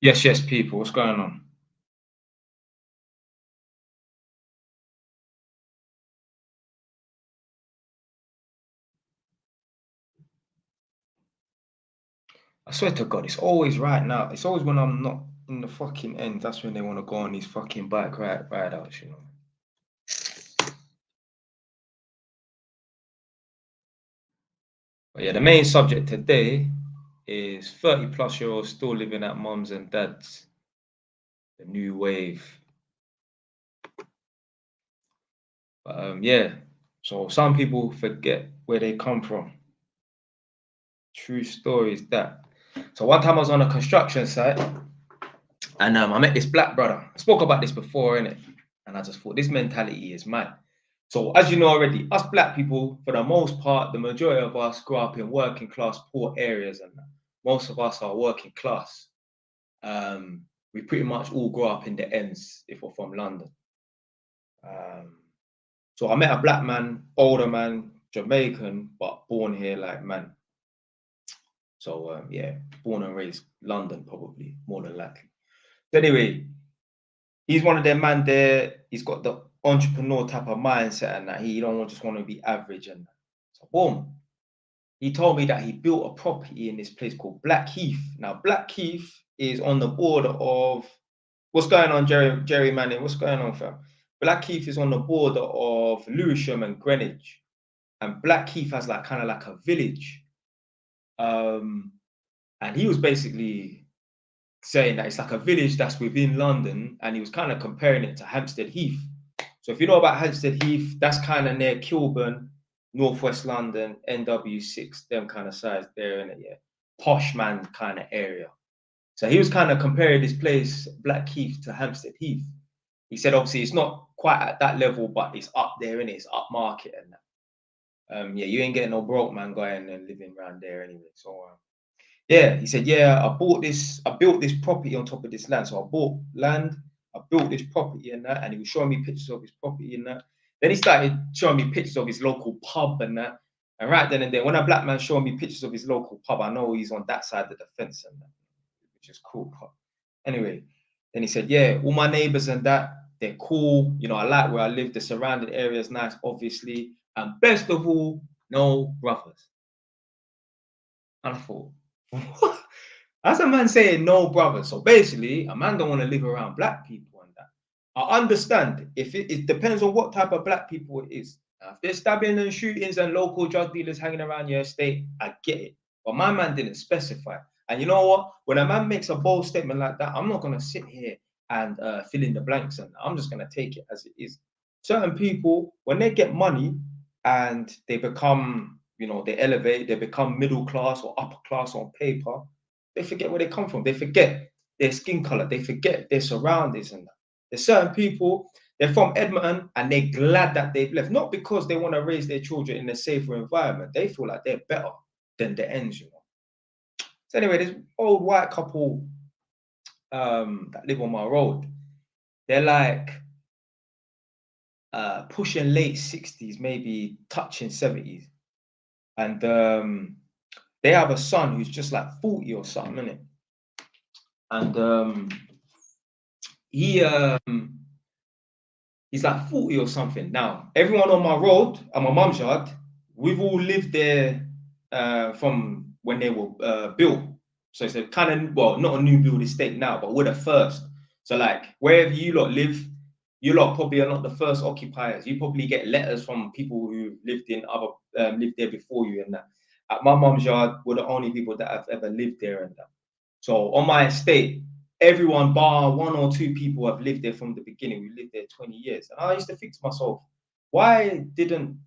Yes, people. What's going on? I swear to God, it's always right now. It's always when I'm not in the fucking end. That's when they want to go on these fucking bike ride outs, you know. But yeah, the main subject today is 30-plus-year-olds still living at mums and dads. The new wave. But yeah. So some people forget where they come from. True story is that. So one time I was on a construction site, and I met this black brother. I spoke about this before, innit? And I just thought this mentality is mad. So as you know already, us black people, for the most part, the majority of us grew up in working class, poor areas, and most of us are working class. We pretty much all grew up in the ends if we're from London. So I met a black man, older man, Jamaican, but born here like man. So yeah, born and raised London, probably more than likely. So anyway, he's one of them man there. He's got the entrepreneur type of mindset, and that he don't just want to be average. And so boom, he told me that he built a property in this place called Blackheath. Now Blackheath is on the border of what's going on, Jerry Manning. What's going on, fam? Blackheath is on the border of Lewisham and Greenwich, and Blackheath has like kind of like a village. And he was basically saying that it's like a village that's within London, and he was kind of comparing it to Hampstead Heath. So if you know about Hampstead Heath, that's kind of near Kilburn, northwest London, NW6, them kind of sides there, in it, yeah, posh man kind of area. So he was kind of comparing this place, Blackheath, to Hampstead Heath. He said obviously it's not quite at that level, but it's up there, and it's up market and that. Yeah, you ain't getting no broke man going and living around there anyway. So yeah, he said, yeah, I built this property on top of this land. So I bought land, I built this property and that, and he was showing me pictures of his property and that. Then he started showing me pictures of his local pub and that. And right then and there, when a black man showing me pictures of his local pub, I know he's on that side of the fence and that, which is cool. Anyway, then he said, yeah, all my neighbors and that, they're cool. You know, I like where I live. The surrounding area is nice, obviously. And best of all, no brothers. And I thought, what? That's a man saying no brothers. So basically, a man don't want to live around black people and that. I understand if it depends on what type of black people it is. Now, if there's stabbing and shootings and local drug dealers hanging around your estate, I get it. But my man didn't specify. And you know what? When a man makes a bold statement like that, I'm not gonna sit here and fill in the blanks, and I'm just gonna take it as it is. Certain people, when they get money and they become, you know, they elevate, they become middle class or upper class on paper, they forget where they come from. They forget their skin color. They forget their surroundings and that. There's certain people, they're from Edmonton and they're glad that they've left. Not because they want to raise their children in a safer environment. They feel like they're better than the ends, you know. So anyway, this old white couple that live on my road, they're like pushing late 60s, maybe touching 70s. And they have a son who's just like 40 or something, innit? And he's like 40 or something. Now, everyone on my road, at my mum's yard, we've all lived there from when they were built. So it's a kind of, well, not a new build estate now, but we're the first. So like wherever you lot live, you lot probably are not the first occupiers. You probably get letters from people who lived in other lived there before you and that. At my mum's yard, we're the only people that have ever lived there and that. So on my estate, everyone bar one or two people have lived there from the beginning. We lived there 20 years. And I used to think to myself, why didn't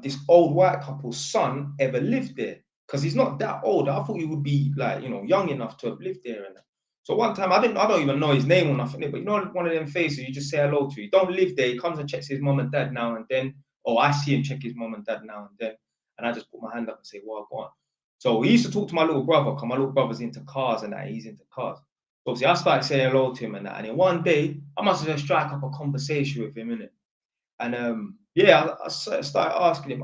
this old white couple's son ever live there? Because he's not that old. I thought he would be like, you know, young enough to have lived there. And so one time, I don't even know his name or nothing, but you know, one of them faces you just say hello to. He don't live there. He comes and checks his mom and dad now and then. Or I see him check his mom and dad now and then. And I just put my hand up and say, well, go on. So he used to talk to my little brother, because my little brother's into cars and that, he's into cars. So obviously, I started saying hello to him and that. And then one day, I must have just struck up a conversation with him, innit? And yeah, I started asking him,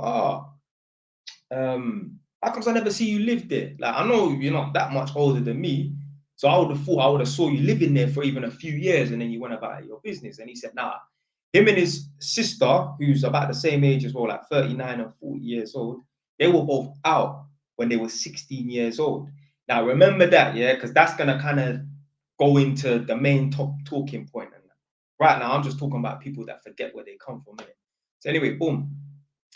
How comes I never see you live there? Like, I know you're not that much older than me, so I would have thought I would have saw you living there for even a few years, and then you went about your business. And he said, nah. Him and his sister, who's about the same age as well, like 39 and 40 years old, they were both out when they were 16 years old. Now, remember that, yeah, because that's going to kind of go into the main talking point. And right now, I'm just talking about people that forget where they come from. Innit? So anyway, boom.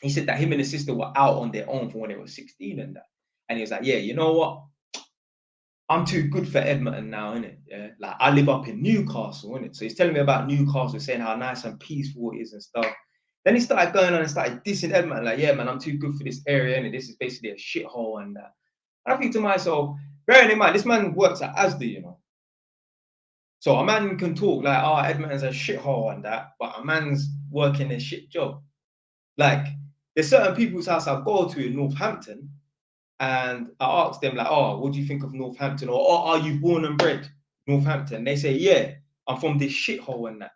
He said that him and his sister were out on their own from when they were 16 and that. And he was like, yeah, you know what? I'm too good for Edmonton now, innit? Yeah. Like I live up in Newcastle, innit? So he's telling me about Newcastle, saying how nice and peaceful it is and stuff. Then he started going on and started dissing Edmonton, like, yeah, man, I'm too good for this area, and this is basically a shithole and that. And I think to myself, bearing in mind, this man works at Asda, you know. So a man can talk like, oh, Edmonton's a shithole and that, but a man's working a shit job. Like, there's certain people's house I go to in Northampton, and I asked them like, "Oh, what do you think of Northampton?" Or "Oh, are you born and bred Northampton?" They say, "Yeah, I'm from this shithole and that."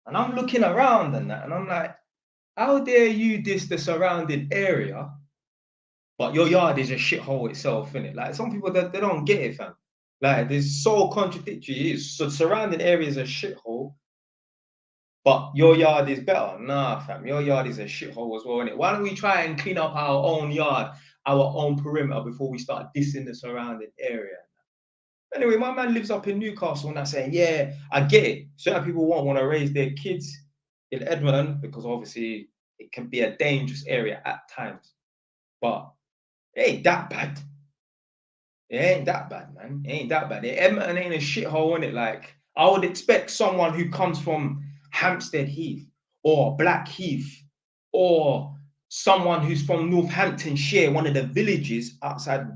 And I'm looking around and that, and I'm like, "How dare you diss the surrounding area, but your yard is a shithole itself, innit?" Like some people that they don't get it, fam. Like there's so contradictory. So surrounding area is a shithole, but your yard is better. Nah, fam, your yard is a shithole as well, innit? Why don't we try and clean up our own yard, our own perimeter before we start dissing the surrounding area? Anyway, my man lives up in Newcastle, and I'm saying, yeah, I get it. Certain people won't want to raise their kids in Edmonton because obviously it can be a dangerous area at times. But it ain't that bad. It ain't that bad, man. It ain't that bad. Edmonton ain't a shithole, innit? Like, I would expect someone who comes from Hampstead Heath or Blackheath or someone who's from Northamptonshire, one of the villages outside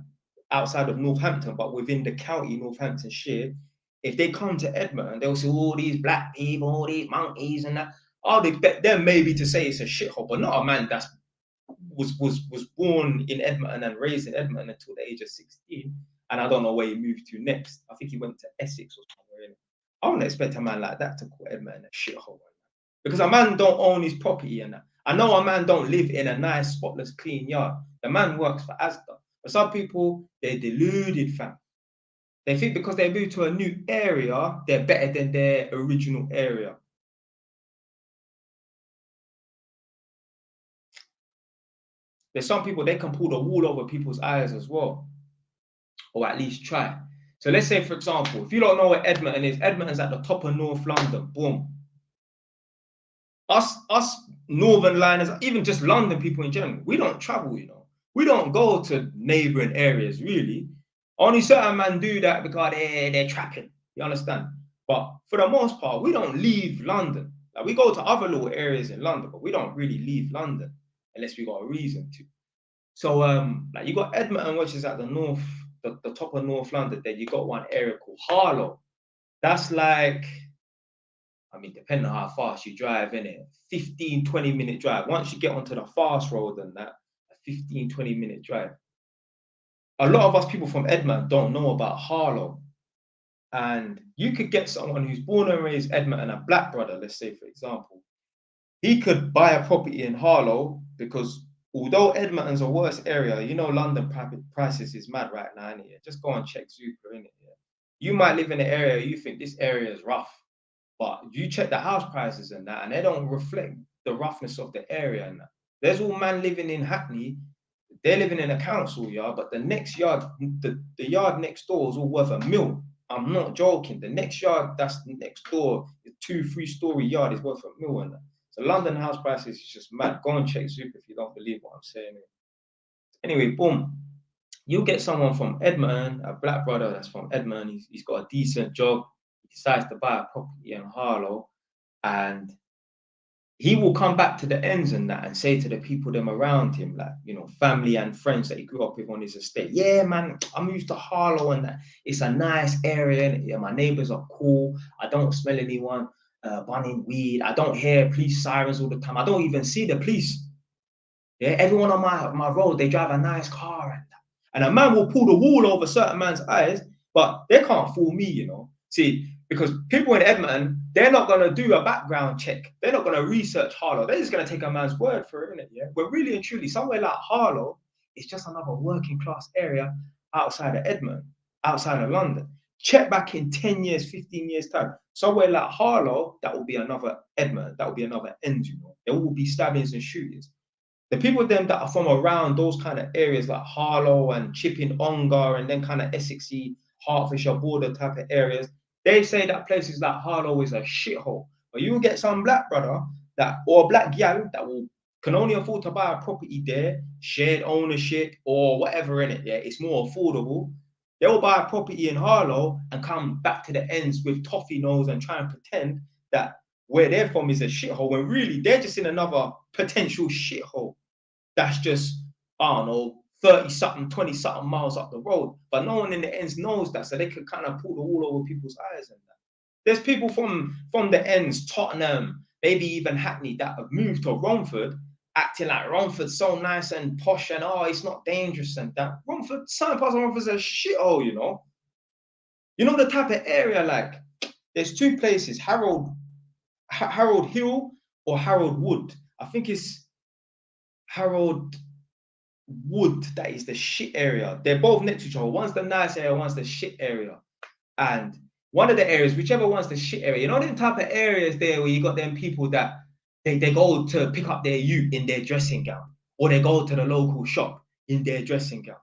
of Northampton, but within the county Northamptonshire. If they come to Edmonton, they'll see all these black people, all these monkeys and that. I'd expect them maybe to say it's a shithole, but not a man that's was born in Edmonton and raised in Edmonton until the age of 16. And I don't know where he moved to next. I think he went to Essex or somewhere. I wouldn't expect a man like that to call Edmonton a shithole. Because a man don't own his property and that. I know a man don't live in a nice, spotless, clean yard. The man works for Asda. But some people, they're deluded, fam. They think because they moved to a new area, they're better than their original area. There's some people, they can pull the wool over people's eyes as well, or at least try. So let's say, for example, if you don't know where Edmonton is, Edmonton's at the top of North London. Boom. Us Northern liners, even just London people in general, we don't travel, you know. We don't go to neighboring areas, really. Only certain men do that because they're trapping. You understand? But for the most part, we don't leave London. Like we go to other little areas in London, but we don't really leave London unless we got a reason to. So like you got Edmonton, which is at the north, the top of North London. Then you got one area called Harlow. That's like, I mean, depending on how fast you drive, in it, 15, 20-minute drive. Once you get onto the fast road and that, a 15, 20-minute drive. A lot of us people from Edmonton don't know about Harlow. And you could get someone who's born and raised Edmonton, a black brother, let's say, for example. He could buy a property in Harlow because although Edmonton's a worse area, you know, London prices is mad right now, innit? Just go and check Zoopla, innit? Yeah. You might live in an area, you think this area is rough, but you check the house prices and that, and they don't reflect the roughness of the area and that. There's all man living in Hackney, they're living in a council yard, but the next yard, the yard next door is all worth £1 million. I'm not joking. The next yard that's next door, the 2-3-story yard is worth £1 million. So London house prices is just mad. Go and check Zoop if you don't believe what I'm saying. Anyway, boom. You get someone from Edmonton, a black brother that's from Edmonton. He's got a decent job. He decides to buy a property in Harlow, and he will come back to the ends and that and say to the people them around him, like, you know, family and friends that he grew up with on his estate, yeah, man, I moved to Harlow and that. It's a nice area. And yeah, my neighbors are cool. I don't smell anyone burning weed. I don't hear police sirens all the time. I don't even see the police. Yeah, everyone on my road, they drive a nice car and that. And a man will pull the wool over certain man's eyes, but they can't fool me, you know. See, because people in Edmonton, they're not going to do a background check. They're not going to research Harlow. They're just going to take a man's word for it, innit? Yeah. But really and truly, somewhere like Harlow, It's just another working class area outside of Edmonton, outside of London. Check back in 10 years, 15 years time. Somewhere like Harlow, that will be another Edmonton, that will be another end, you know. There will be stabbings and shootings. The people them that are from around those kind of areas like Harlow and Chipping Ongar and then kind of Essexy, Hertfordshire border type of areas, they say that places like Harlow is a shithole. But you will get some black brother that or black gal that will can only afford to buy a property there, shared ownership or whatever in it. Yeah, it's more affordable. They'll buy a property in Harlow and come back to the ends with toffee nose and try and pretend that where they're from is a shithole when really they're just in another potential shithole that's just, I don't know, 30 something, 20 something miles up the road. But no one in the ends knows that, so they can kind of pull the wool over people's eyes and that. There's people from the ends, Tottenham, maybe even Hackney, that have moved to Romford, acting like Romford's so nice and posh and oh, it's not dangerous and that. Romford, certain parts of Romford's a shithole, you know. You know the type of area, like, there's two places, Harold Hill or Harold Wood. I think it's Harold Wood that is the shit area. They're both next to each other. One's the nice area, one's the shit area. And one of the areas, whichever one's the shit area, you know them type of areas there where you got them people that they go to pick up their ute in their dressing gown, or they go to the local shop in their dressing gown.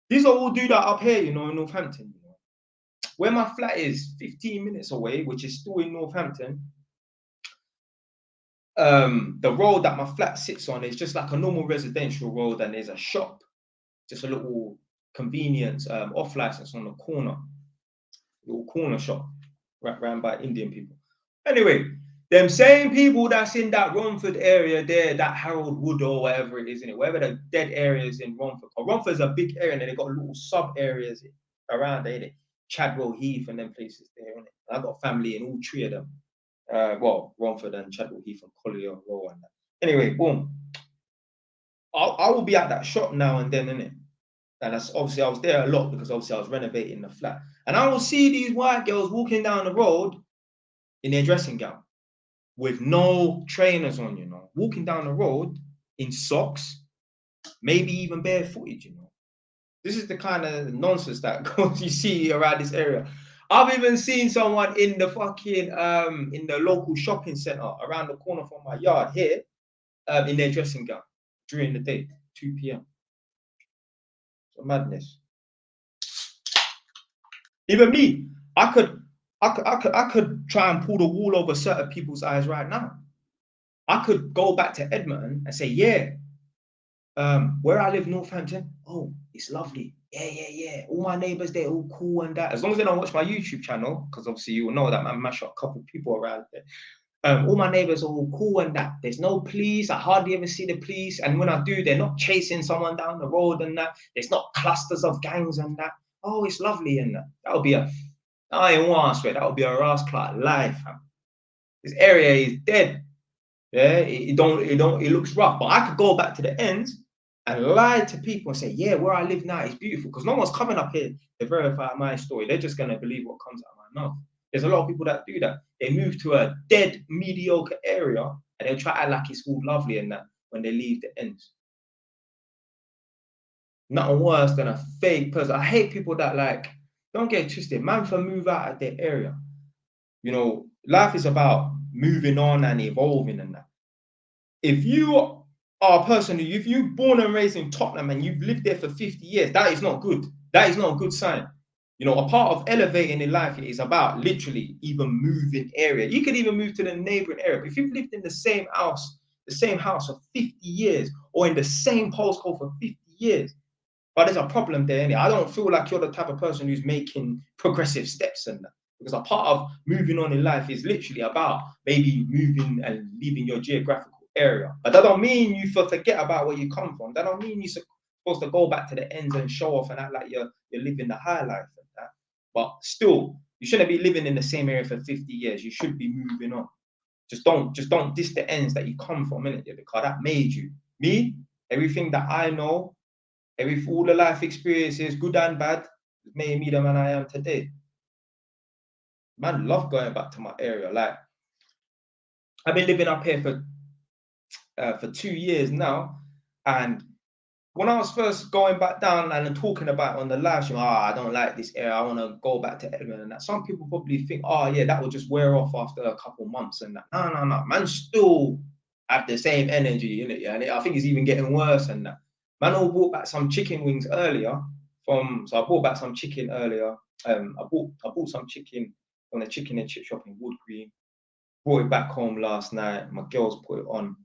These are all do that up here, you know, in Northampton. You know. Where my flat is 15 minutes away, which is still in Northampton, the road that my flat sits on is just like a normal residential road, and there's a shop, just a little convenience off license on the corner, little corner shop ran by Indian people. Anyway, them same people that's in that Romford area there, that Harold Wood or whatever it is in it, wherever the dead areas in Romford. Romford's a big area and they got little sub areas around there, innit? Chadwell Heath and them places there, innit? I've got family in all three of them. Well, Romford and Chadwell Heath and Collier Row and that. Anyway, boom. I will be at that shop now and then, innit? And that's obviously I was there a lot because obviously I was renovating the flat. And I will see these white girls walking down the road in their dressing gown with no trainers on, you know, walking down the road in socks, maybe even barefooted, you know. This is the kind of nonsense that you see around this area. I've even seen someone in the fucking in the local shopping center around the corner from my yard here, in their dressing gown during the day, 2 p.m. It's a madness. Even me, I could try and pull the wool over certain people's eyes right now. I could go back to Edmonton and say, yeah, where I live, Northampton, oh, it's lovely. Yeah. All my neighbors, they're all cool and that. As long as they don't watch my YouTube channel, because obviously you will know that I mash up a couple of people around there. All my neighbors are all cool and that. There's no police. I hardly ever see the police. And when I do, they're not chasing someone down the road and that. There's not clusters of gangs and that. Oh, it's lovely and that. That would be I ain't want to swear, that would be a rascal life. This area is dead. Yeah, it looks rough. But I could go back to the ends and lie to people and say, yeah, where I live now is beautiful. Because no one's coming up here to verify my story. They're just going to believe what comes out of my mouth. There's a lot of people that do that. They move to a dead, mediocre area and they'll try to act like it's all lovely and that when they leave the ends. Nothing worse than a fake person. I hate people that, like, don't get twisted. Man, for move out of their area. You know, life is about moving on and evolving and that. If you are a person who, if you're born and raised in Tottenham and you've lived there for 50 years, that is not good. That is not a good sign. You know, a part of elevating in life is about literally even moving area. You could even move to the neighboring area. But if you've lived in the same house for 50 years or in the same postcode for 50 years, but there's a problem there. I don't feel like you're the type of person who's making progressive steps in that. Because a part of moving on in life is literally about maybe moving and leaving your geographical area. But that don't mean you forget about where you come from. That don't mean you're supposed to go back to the ends and show off and act like you're living the high life and that. But still, you shouldn't be living in the same area for 50 years. You should be moving on. Just don't diss the ends that you come from, innit? Because that made you. Me, everything that I know, all the life experiences, good and bad, made me the man I am today. Man, love going back to my area. Like, I've been living up here for 2 years now, and when I was first going back down and talking about on the live stream, I don't like this area, I want to go back to Edmonton and that. Some people probably think, oh yeah, that will just wear off after a couple months and that. No, man, still have the same energy in it, yeah. And I think it's even getting worse than that. Man, all bought back some chicken wings earlier so I bought back some chicken earlier. I bought some chicken from the chicken and chip shop in Wood Green. Brought it back home last night. My girls put it on,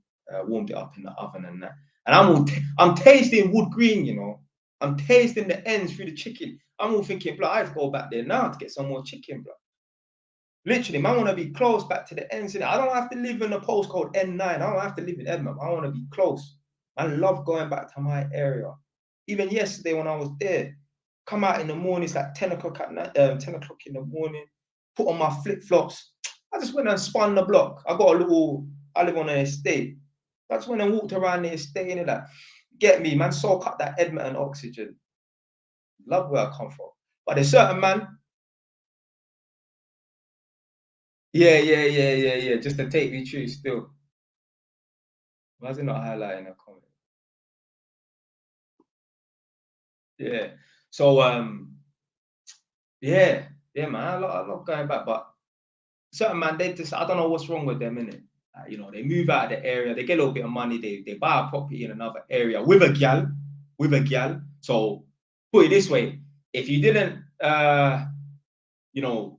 warmed it up in the oven and that. And I'm tasting Wood Green, you know. I'm tasting the ends through the chicken. I'm all thinking, bro, I have to go back there now to get some more chicken, bro. Literally, man, I want to be close back to the ends. I don't have to live in the postcode N9. I don't have to live in Edmonton. I want to be close. I love going back to my area. Even yesterday when I was there, come out in the morning, it's like 10 o'clock at night, 10 o'clock in the morning, put on my flip-flops. I just went and spun the block. I live on an estate. I just went and walked around the estate and like, get me, man, soak up that Edmonton oxygen. Love where I come from. But there's certain man, yeah. Just to take me through still. Why is it not highlighting a comment? Yeah. So yeah, man, I love going back, but certain man, they just I don't know what's wrong with them, innit? You know, they move out of the area, they get a little bit of money, they buy a property in another area with a gal. So put it this way, if you didn't you know,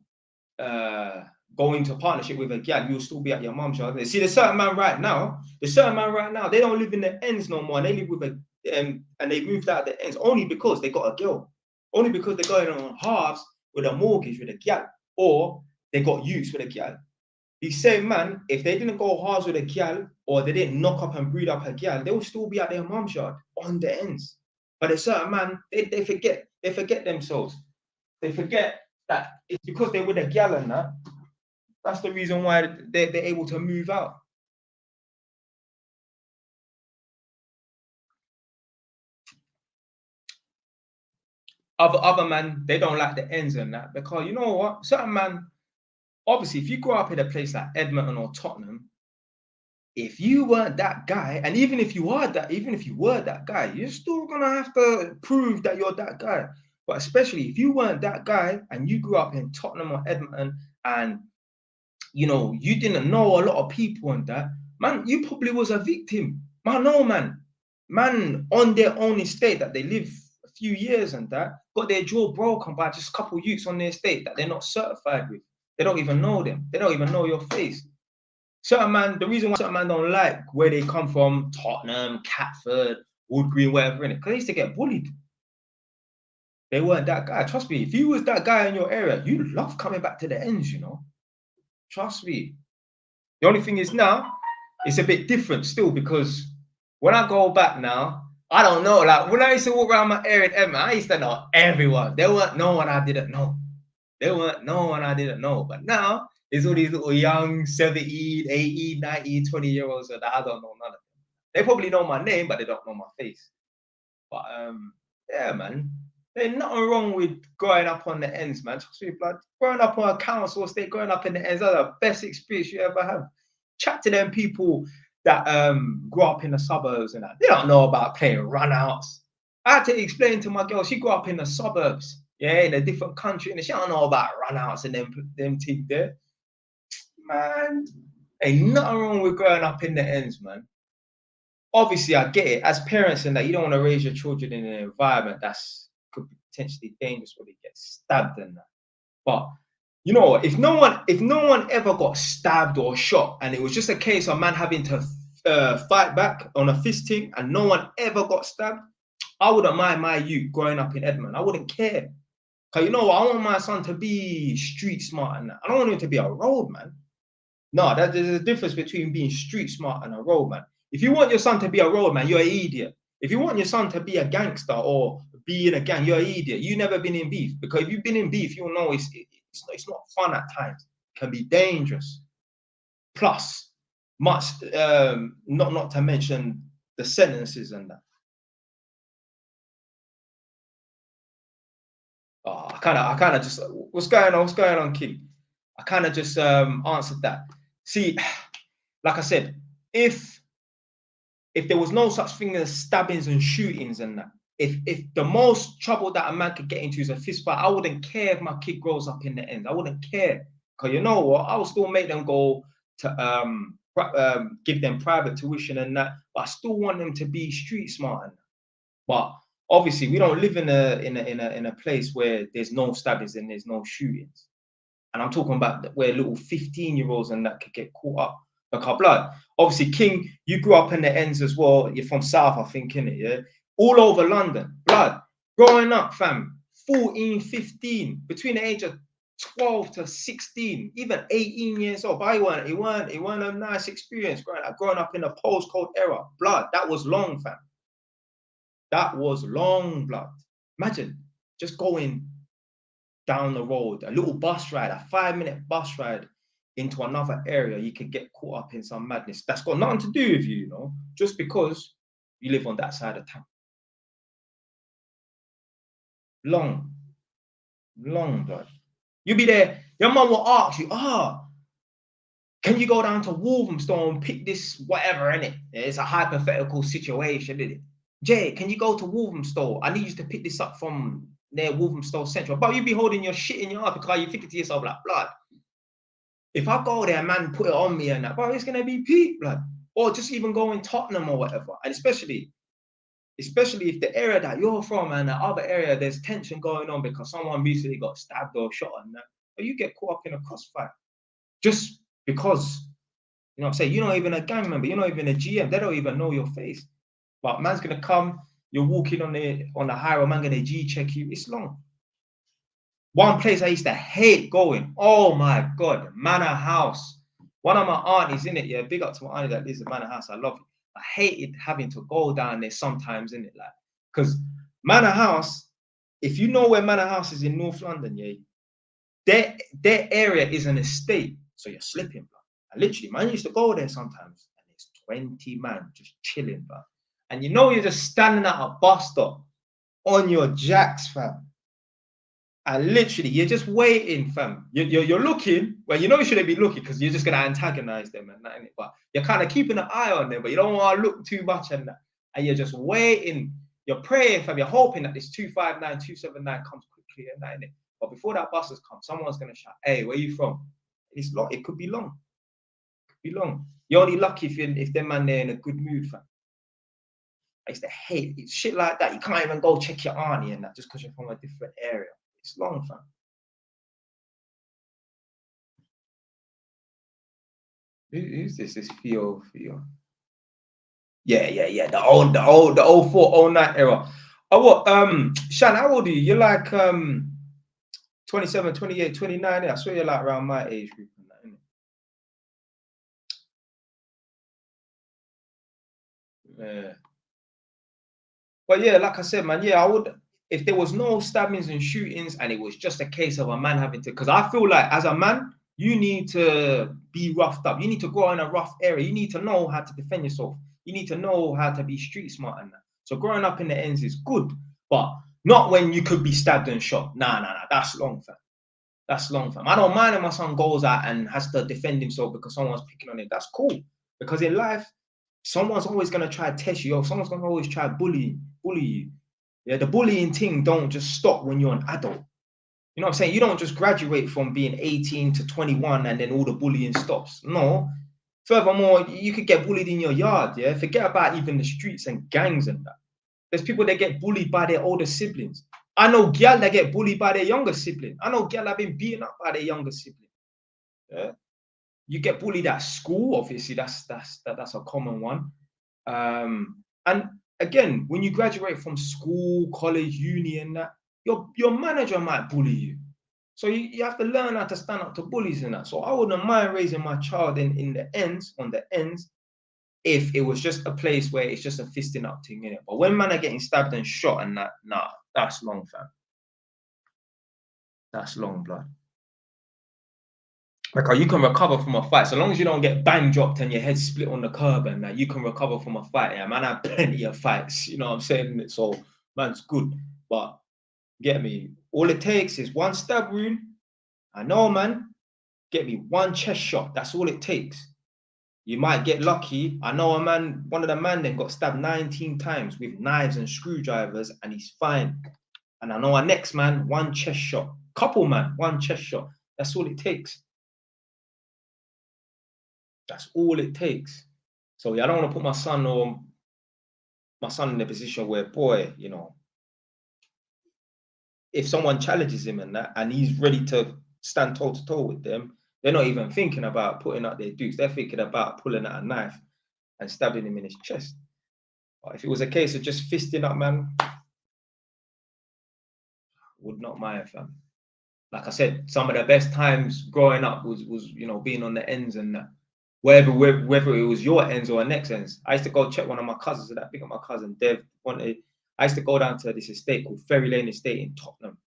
go into partnership with a gal, you'll still be at your mum's house. See, the certain man right now, they don't live in the ends no more. They live with and they moved out the ends only because they got a girl. Only because they're going on halves with a mortgage with a gal, or they got youths with a gal. These same man, if they didn't go halves with a gal, or they didn't knock up and breed up a gal, they will still be at their mum's yard on the ends. But a certain man, they forget themselves. They forget that it's because they're with a gal and that. That's the reason why they're able to move out. Other man, they don't like the ends and that because you know what? Certain man, obviously, if you grow up in a place like Edmonton or Tottenham, if you weren't that guy, and even if you were that guy, you're still gonna have to prove that you're that guy. But especially if you weren't that guy and you grew up in Tottenham or Edmonton and you know you didn't know a lot of people and that, man, you probably was a victim. Man, no man. Man on their own estate that they live a few years and that got their jaw broken by just a couple youths on their estate that they're not certified with. They don't even know them. They don't even know your face. Certain man, the reason why certain man don't like where they come from, Tottenham, Catford, Wood Green, whatever, in it, because they used to get bullied. They weren't that guy. Trust me, if you was that guy in your area, you love coming back to the ends, you know. Trust me. The only thing is now, it's a bit different still because when I go back now, I don't know. Like when I used to walk around my area in Edmonton, I used to know everyone. There weren't no one I didn't know. There weren't no one I didn't know. But now, there's all these little young 17, 18, 19, 20-year-olds that I don't know none of them. They probably know my name, but they don't know my face. But yeah, man. There's nothing wrong with growing up on the ends, man. Trust me, blood. Growing up on a council estate, growing up in the ends, that's the best experience you ever have. Chat to them people that grew up in the suburbs and that. They don't know about playing runouts. I had to explain to my girl, she grew up in the suburbs, yeah, in a different country, and she don't know about runouts and them things there. Man, ain't nothing wrong with growing up in the ends, man. Obviously, I get it. As parents and that, you don't want to raise your children in an environment that's could be potentially dangerous where they get stabbed and that. But you know, if no one ever got stabbed or shot, and it was just a case of man having to fight back on a fist thing, and no one ever got stabbed, I wouldn't mind my youth growing up in Edmonton. I wouldn't care. Cause you know what? I want my son to be street smart and that. I don't want him to be a road man. No, there's a difference between being street smart and a road man. If you want your son to be a road man, you're an idiot. If you want your son to be a gangster or be in a gang, you're an idiot. You've never been in beef. Because if you've been in beef, you'll know it's not fun at times. It can be dangerous. Plus, much not to mention the sentences and that. Oh, I kind of just what's going on, King? I kind of just answered that. See, like I said, if if there was no such thing as stabbings and shootings and that, if the most trouble that a man could get into is a fist fight, I wouldn't care if my kid grows up in the end. I wouldn't care. Because you know what? I would still make them go to give them private tuition and that, but I still want them to be street smart and that. But obviously we don't live in a place where there's no stabbings and there's no shootings. And I'm talking about where little 15-year-olds and that could get caught up. Because blood, obviously, King, you grew up in the ends as well. You're from South, I think, innit? Yeah. All over London. Blood. Growing up, fam, 14, 15, between the age of 12 to 16, even 18 years old. But it weren't a nice experience growing up in the postcode era. Blood. That was long, fam. That was long, blood. Imagine just going down the road, a little bus ride, a 5-minute bus ride into another area, you could get caught up in some madness. That's got nothing to do with you, you know, just because you live on that side of town. Long, blood. You be there, your mum will ask you, can you go down to Wolverhampton and pick this whatever, innit? It's a hypothetical situation, isn't it? Jay, can you go to Wolverhampton? I need you to pick this up from near Wolverhampton Central. But you be holding your shit in your heart because you thinking to yourself, like, blood, if I go there, man, put it on me and that, bro, it's gonna be peak, blood. Or just even go in Tottenham or whatever. And especially if the area that you're from and the other area, there's tension going on because someone recently got stabbed or shot and that, but you get caught up in a crossfire. Just because, you know what I'm saying, you're not even a gang member, you're not even a GM, they don't even know your face. But man's gonna come, you're walking on the highway, man gonna G-check you. It's long. One place I used to hate going, oh my God, Manor House. One of my aunties in it, yeah, big up to my auntie that lives at Manor House, I love it. I hated having to go down there sometimes, in it, like, because Manor House, if you know where Manor House is in North London, yeah, their area is an estate, so you're slipping, bro. And literally, man used to go there sometimes, and it's 20 man just chilling, bro. And you know you're just standing at a bus stop on your jacks, fam. And literally, you're just waiting, fam. You're looking. Well, you know you shouldn't be looking because you're just gonna antagonize them and that, innit? But you're kind of keeping an eye on them, but you don't want to look too much and that. And you're just waiting. You're praying, fam. You're hoping that this 259, 279 comes quickly and that, innit? But before that bus has come, someone's gonna shout, "Hey, where you from?" It's long. It could be long. It could be long. You're only lucky if them man they're in a good mood, fam. I used to hate it. Shit like that. You can't even go check your auntie and that just because you're from a different area. It's long, fam. Who's this? This Theo. Yeah. The old 409 era. Oh, what? Shan, how old are you? You're like 27, 28, 29. I swear you're like around my age group. Yeah. But yeah, like I said, man, yeah, I would, if there was no stabbings and shootings and it was just a case of a man having to, because I feel like as a man, you need to be roughed up. You need to grow in a rough area. You need to know how to defend yourself. You need to know how to be street smart and that. So growing up in the ends is good, but not when you could be stabbed and shot. Nah. That's long, fam. That's long, fam. I don't mind if my son goes out and has to defend himself because someone's picking on him. That's cool. Because in life, someone's always gonna try to test you, or someone's gonna always try to bully you. Yeah, the bullying thing don't just stop when you're an adult. You know what I'm saying? You don't just graduate from being 18 to 21 and then all the bullying stops. No. Furthermore, you could get bullied in your yard, yeah? Forget about even the streets and gangs and that. There's people that get bullied by their older siblings. I know gal that get bullied by their younger sibling. I know gal that have been beaten up by their younger sibling. Yeah? You get bullied at school, obviously, that's a common one. And again, when you graduate from school, college, uni, and that, your manager might bully you. So you have to learn how to stand up to bullies and that. So I wouldn't mind raising my child on the ends, if it was just a place where it's just a fisting up thing, innit? But when man are getting stabbed and shot and that, nah, that's long, fam. That's long, blood. Like, you can recover from a fight so long as you don't get bang dropped and your head split on the curb and that, you can recover from a fight. Yeah, man, I have plenty of fights. You know what I'm saying? So man's good, but get me. All it takes is one stab wound. I know, man. Get me one chest shot. That's all it takes. You might get lucky. I know a man, one of the man then got stabbed 19 times with knives and screwdrivers, and he's fine. And I know our next man, one chest shot. Couple man, one chest shot. That's all it takes. That's all it takes. So yeah, I don't want to put my son in a position where, boy, you know, if someone challenges him and that, and he's ready to stand toe to toe with them, they're not even thinking about putting out their dukes. They're thinking about pulling out a knife and stabbing him in his chest. But if it was a case of just fisting up, man, would not mind, fam. Like I said, some of the best times growing up was you know, being on the ends and that. Whether it was your ends or our next ends. I used to go check one of my cousins, that I think of my cousin Dev wanted. I used to go down to this estate called Ferry Lane Estate in Tottenham.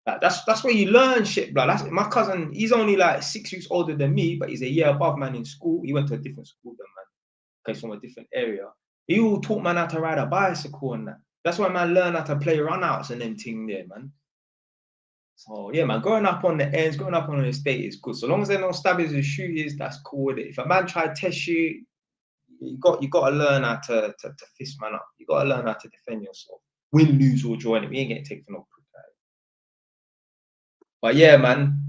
Like, that's where you learn shit, bro. That's my cousin. He's only like 6 weeks older than me, but he's a year above man in school. He went to a different school than man. Okay, from a different area. He all taught man how to ride a bicycle and that. That's why man learned how to play runouts and them thing there, man. So yeah, man, growing up on the ends, growing up on the estate is good. So long as they're not stabbings and shooters, that's cool with it. If a man try to test you, you got to learn how to fist man up. You got to learn how to defend yourself. Win, lose, or draw, and we ain't getting taken for no prick. But yeah, man.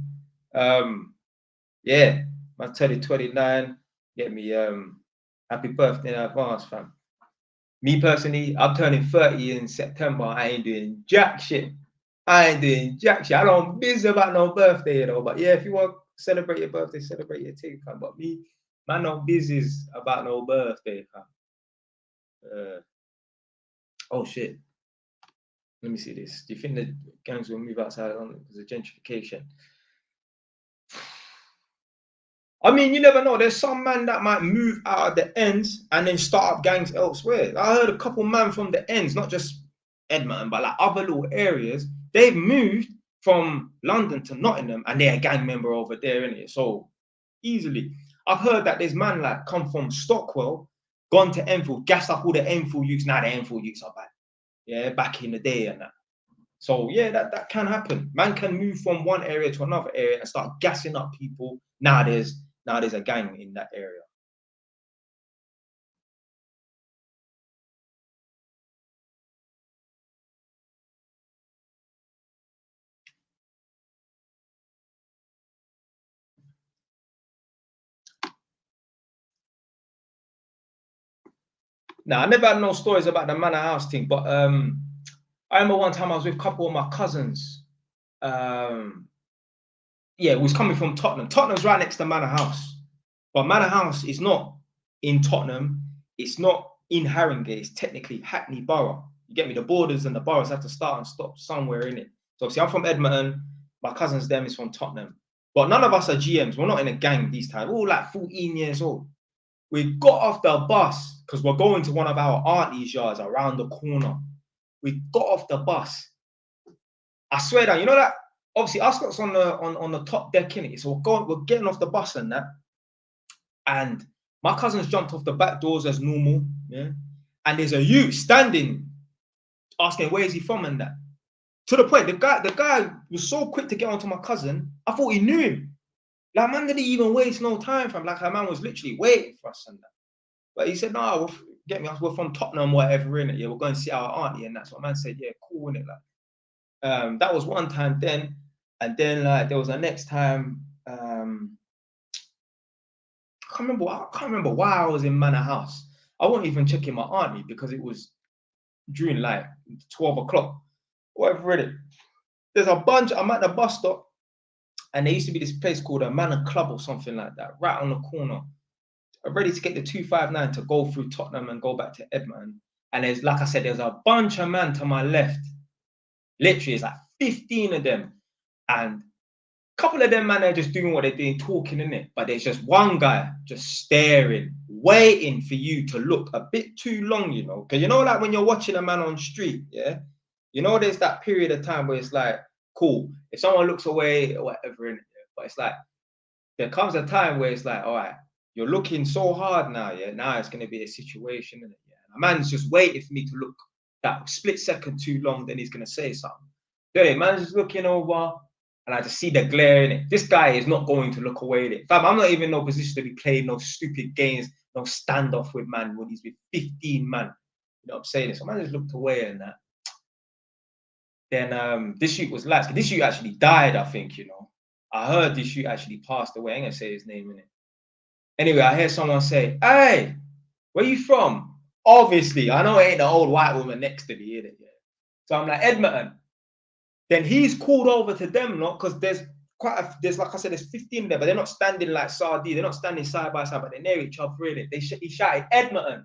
Yeah, man, turning 29. Get me happy birthday in advance, fam. Me personally, I'm turning 30 in September. I ain't doing jack shit. I don't busy about no birthday, you know. But yeah, if you want to celebrate your birthday, celebrate your thing, fam. But me, man, no business about no birthday, fam. Oh shit. Let me see this. Do you think the gangs will move outside because of gentrification? I mean, you never know. There's some man that might move out of the ends and then start up gangs elsewhere. I heard a couple man from the ends, not just Edmonton, but like other little areas. They've moved from London to Nottingham and they're a gang member over there, innit? So easily. I've heard that there's man like come from Stockwell, gone to Enfield, gassed up all the Enfield youths. Now the Enfield youths are back. Yeah, back in the day and that. So yeah, that can happen. Man can move from one area to another area and start gassing up people. Now there's a gang in that area. Now I never had no stories about the manor house thing, but I remember one time I was with a couple of my cousins. Yeah, it was coming from Tottenham. Tottenham's right next to Manor House, but Manor House is not in Tottenham. It's not in Haringey. It's technically Hackney Borough. You get me? The borders and the boroughs have to start and stop somewhere in it. So obviously I'm from Edmonton. My cousin's them is from Tottenham. But none of us are GMs. We're not in a gang these times. We're all like 14 years old. We got off the bus because we're going to one of our auntie's yards around the corner. We got off the bus. I swear that, you know that obviously us lot's on the top deck, innit? So we're getting off the bus and that. And my cousins jumped off the back doors as normal, yeah. And there's a youth standing, asking where is he from and that. To the point, the guy was so quick to get onto my cousin, I thought he knew him. Like, man didn't even waste no time, fam. Like, our man was literally waiting for us and that. But he said, no, get me, we're from Tottenham, whatever, innit? Yeah, we're going to see our auntie and that. So man said, yeah, cool, innit? Like, that was one time then. And then like there was a next time, I can't remember why I was in Manor House. I wasn't even checking my auntie because it was during like 12 o'clock, whatever it is. There's a bunch, I'm at the bus stop, and there used to be this place called a Manor Club or something like that, right on the corner. I'm ready to get the 259 to go through Tottenham and go back to Edmonton. And there's, like I said, there's a bunch of men to my left. Literally, it's like 15 of them. And a couple of them, man, are just doing what they're doing, talking, innit? But there's just one guy just staring, waiting for you to look a bit too long, you know? Because you know, like when you're watching a man on street, yeah? You know, there's that period of time where it's like, cool, if someone looks away or whatever, innit? But it's like, there comes a time where it's like, all right, you're looking so hard now, yeah? Now it's going to be a situation, innit? Yeah? And a man's just waiting for me to look that split second too long, then he's going to say something. Then man's just looking over, and I just see the glare in it. This guy is not going to look away in it. Fam, I'm not even in no position to be playing no stupid games, no standoff with man when he's with 15 man. You know what I'm saying? So man just looked away and that. Then this shoot was last. This shoot actually died, I think, you know. I heard this shoot actually passed away. I ain't gonna say his name in it. Anyway, I hear someone say, "Hey, where you from?" Obviously, I know it ain't the old white woman next to me, innit? Yeah. So I'm like, Edmonton. Then he's called over to them, not because there's like I said, there's 15 there, but they're not standing like sardines. They're not standing side by side, but they're near each other, really. He shouted Edmonton,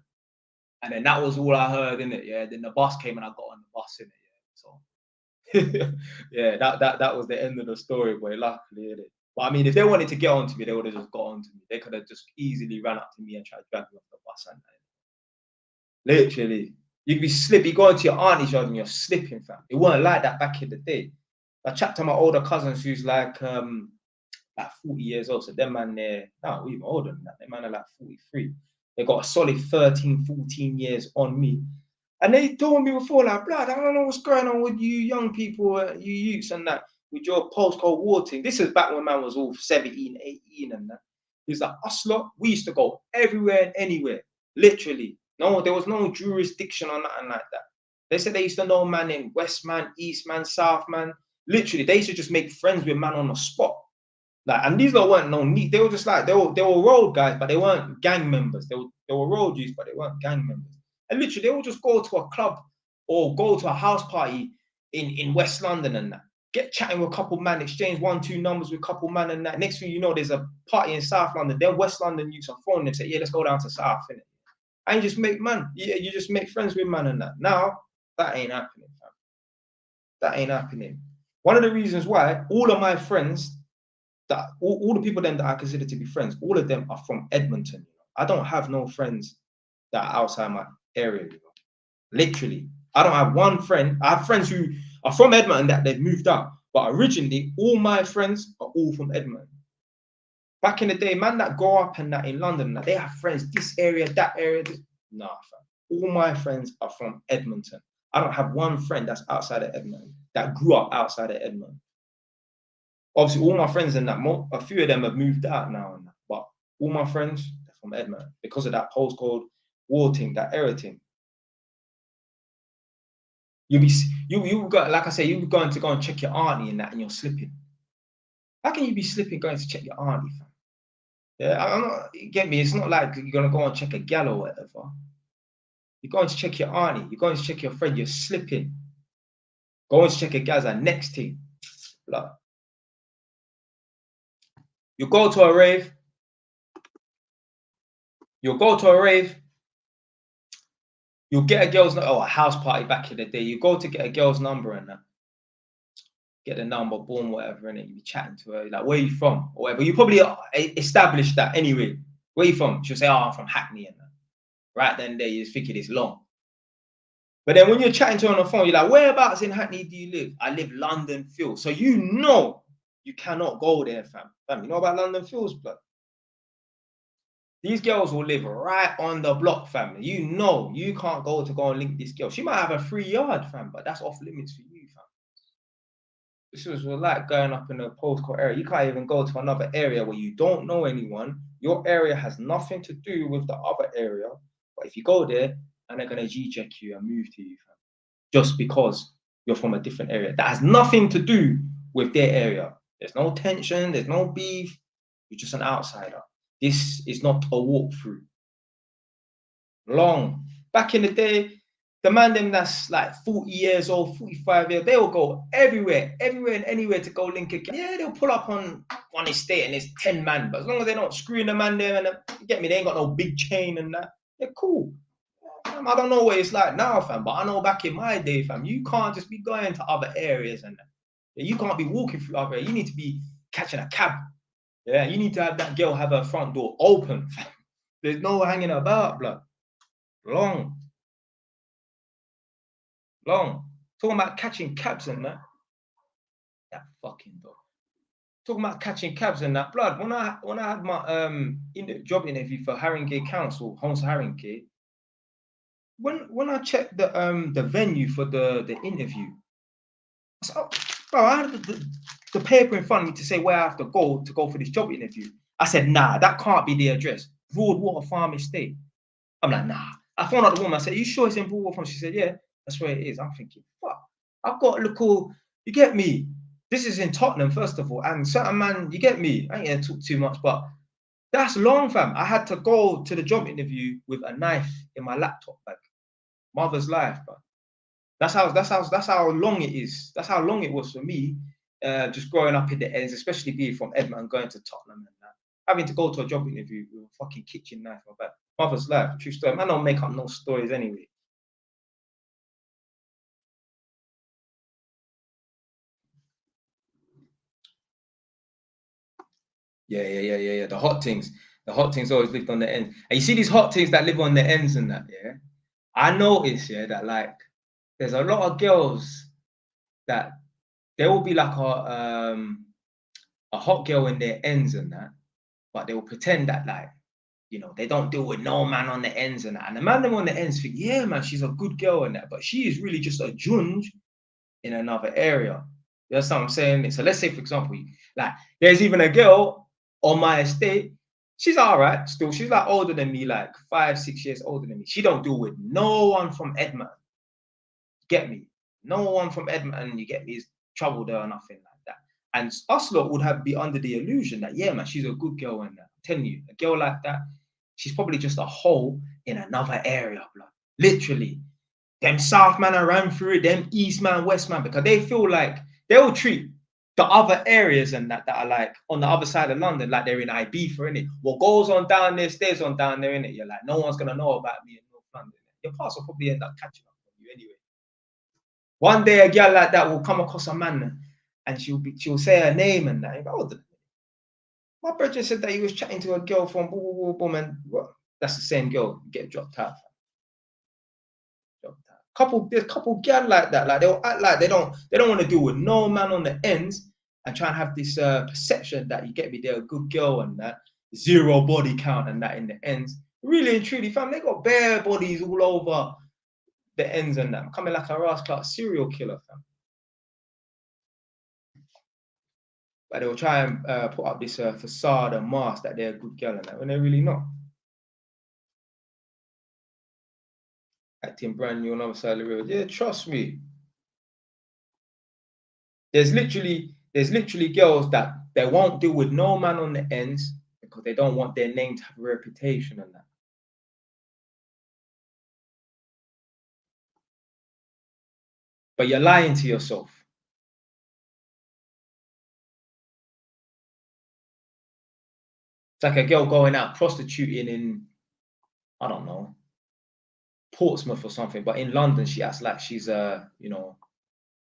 and then that was all I heard, innit? Yeah. Then the bus came and I got on the bus, innit? Yeah. So yeah, that was the end of the story, boy. Luckily, innit? But I mean, if they wanted to get onto me, they would have just got onto me. They could have just easily ran up to me and tried to drag me off the bus. And literally, you'd be slipping, going to your auntie's yard and you're slipping, fam. It weren't like that back in the day. I chat to my older cousins who's like 40 years old. So them man, they're even older than that. Them man are like 43. They got a solid 13, 14 years on me. And they told me before, like, blood, I don't know what's going on with you young people, you youths and that, with your postcode war thing. This is back when man was all 17, 18 and that. He's like, us lot, we used to go everywhere and anywhere. Literally. No, there was no jurisdiction or nothing like that. They said they used to know man in West man, East man, South man. Literally, they used to just make friends with man on the spot. Like, and these lot weren't no neat. They were just like, they were road guys, but they weren't gang members. They were road youths, but they weren't gang members. And literally, they would just go to a club or go to a house party in West London and that. Get chatting with a couple man, exchange 1-2 numbers with a couple man and that. Next thing you know, there's a party in South London. Then West London youths are phoning and say, yeah, let's go down to South, innit? And you just make man. Yeah, you just make friends with man and that. Now, that ain't happening, fam. That ain't happening. One of the reasons why all of my friends, that all the people then that I consider to be friends, all of them are from Edmonton. I don't have no friends that are outside my area, you know. Literally, I don't have one friend. I have friends who are from Edmonton that they've moved out, but originally all my friends are all from Edmonton. Back in the day, man that grow up and that in London, that they have friends this area, that area. Nah, fam. All my friends are from Edmonton. I don't have one friend that's outside of Edmonton that grew up outside of Edmonton. Obviously, all my friends and that, a few of them have moved out now and that, but all my friends are from Edmonton because of that postcode war thing, that era thing. You got, like I say, you're going to go and check your auntie and that, and you're slipping. How can you be slipping going to check your auntie, fam? Yeah, I'm not, you get me? It's not like you're gonna go and check a gal or whatever. You're going to check your auntie. You're going to check your friend. You're slipping. Going to check a gal's a next thing. Like, you go to a rave. You'll go to a rave. You'll get a girl's a house party back in the day. You go to get a girl's number and that. Get the number, boom, whatever, and you be chatting to her, like, where you from, or whatever. You probably established that anyway. Where you from? She'll say, oh, I'm from Hackney, and that. Right then, there, you just thinking it's long. But then when you're chatting to her on the phone, you're like, whereabouts in Hackney do you live? I live London Fields. So you know you cannot go there, fam. Fam, you know about London Fields, blood? These girls will live right on the block, fam. You know you can't go and link this girl. She might have a free yard, fam, but that's off limits for you, fam. This was like going up in the postcode area. You can't even go to another area where you don't know anyone. Your area has nothing to do with the other area. But if you go there, and they're going to G-check you and move to you, fam, just because you're from a different area. That has nothing to do with their area. There's no tension. There's no beef. You're just an outsider. This is not a walkthrough. Long. Back in the day, the man them that's like 40 years old, 45 years, they will go everywhere and anywhere to go link again. Yeah, they'll pull up on one estate and it's 10 man, but as long as they're not screwing the man there and you get me, they ain't got no big chain and that, they're cool. I don't know what it's like now, fam, but I know back in my day, fam, you can't just be going to other areas and that. You can't be walking through other areas. You need to be catching a cab. Yeah, you need to have that girl have her front door open, fam. There's no hanging about, blood. Long. Talking about catching cabs and that. That fucking dog. Talking about catching cabs and that, blood. When I had my job interview for Haringey Council, Holmes Haringey, when I checked the venue for the interview, I said, oh, bro, I had the paper in front of me to say where I have to go for this job interview. I said, nah, that can't be the address. Broadwater Farm Estate. I'm like, nah. I found out the woman. I said, you sure it's in Broadwater Farm? She said, yeah, that's where it is. I'm thinking, fuck, I've got a little, you get me? This is in Tottenham, first of all. And certain man, you get me? I ain't gonna talk too much, but that's long, fam. I had to go to the job interview with a knife in my laptop bag. Mother's life, bro. That's how long it is. That's how long it was for me, just growing up in the ends, especially being from Edmonton, going to Tottenham and that. Having to go to a job interview with a fucking kitchen knife on my back. Mother's life, true story. Man, don't make up no stories anyway. Yeah. The hot things. The hot things always lived on the ends. And you see these hot things that live on the ends and that, yeah? I notice, yeah, that like there's a lot of girls that there will be like a hot girl in their ends and that, but they will pretend that like, you know, they don't deal with no man on the ends and that. And the man them on the ends think, yeah, man, she's a good girl and that, but she is really just a junge in another area. You understand what I'm saying? So let's say, for example, like there's even a girl on my estate. She's all right still. She's like older than me, like 5-6 years older than me. She don't deal with no one from Edmonton. Get me? No one from Edmonton, you get me, is troubled her or nothing like that. And us lot would have be under the illusion that, yeah, man, she's a good girl and that. I'm telling you, a girl like that, she's probably just a hole in another area, blood. Literally. Them South man are ran through it, them East man, West man, because they feel like they'll treat the other areas and that are like on the other side of London, like they're in Ibiza, innit? What goes on down there stays on down there, innit? You're like, no one's gonna know about me in North London. Your past will probably end up catching up on you anyway. One day a girl like that will come across a man and she'll say her name and that. Oh, my brother said that he was chatting to a girl from boom, boom, boom, boom, and what? That's the same girl. Get dropped out. There's a couple girl like that. Like they'll act like they don't want to deal with no man on the ends and try and have this perception that you get me, they're a good girl and that zero body count and that in the ends. Really and truly, fam, they got bare bodies all over the ends and that. I'm coming like a rascal serial killer, fam. But they'll try and put up this facade and mask that they're a good girl and that when they're really not. Acting brand new on the other side of the road. Yeah, trust me. There's literally girls that they won't deal with no man on the ends because they don't want their name to have a reputation and that. But you're lying to yourself. It's like a girl going out prostituting in, I don't know, Portsmouth or something, but in London she acts like she's the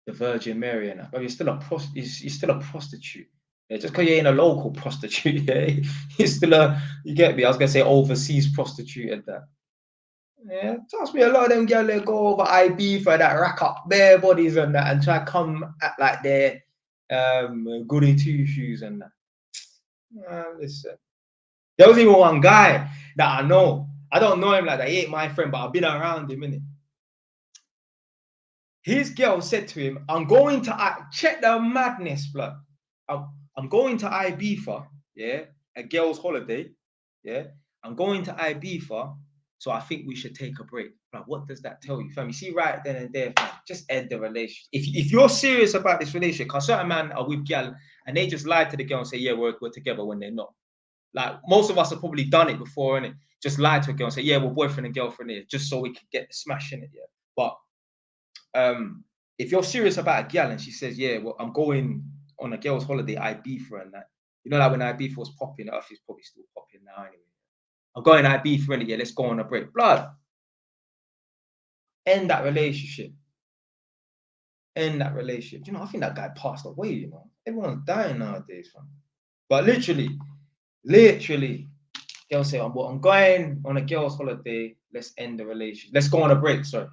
Virgin Mary and that. But you're still a prostitute. Yeah, just because you ain't a local prostitute, yeah, you're still you get me? I was gonna say overseas prostitute and that. Yeah, trust me, a lot of them girls they go over IB for that, rack up bare bodies and that, and try to come at like their goody two shoes and that. Listen, there was even one guy that I know. I don't know him like that. He ain't my friend, but I've been around him, innit? His girl said to him, I'm going to check the madness, blood. I'm going to Ibiza, yeah, a girl's holiday, yeah. I'm going to Ibiza, so I think we should take a break. Like, what does that tell you, fam? You see, right then and there, fam, just end the relationship. If you're serious about this relationship, because certain men are with girl and they just lie to the girl and say, yeah, we're together when they're not. Like most of us have probably done it before, and just lie to a girl and say, yeah, we're boyfriend and girlfriend here, just so we can get the smash in it, yeah. But if you're serious about a girl and she says, yeah, well, I'm going on a girl's holiday, Ibiza and that, you know, like when Ibiza was popping, I think it's probably still popping now anyway. I'm going Ibiza and yeah, let's go on a break. Blood, end that relationship. End that relationship. You know, I think that guy passed away, you know. Everyone's dying nowadays, fam. But literally, girl say, well, I'm going on a girl's holiday, let's end the relationship. Let's go on a break, sorry.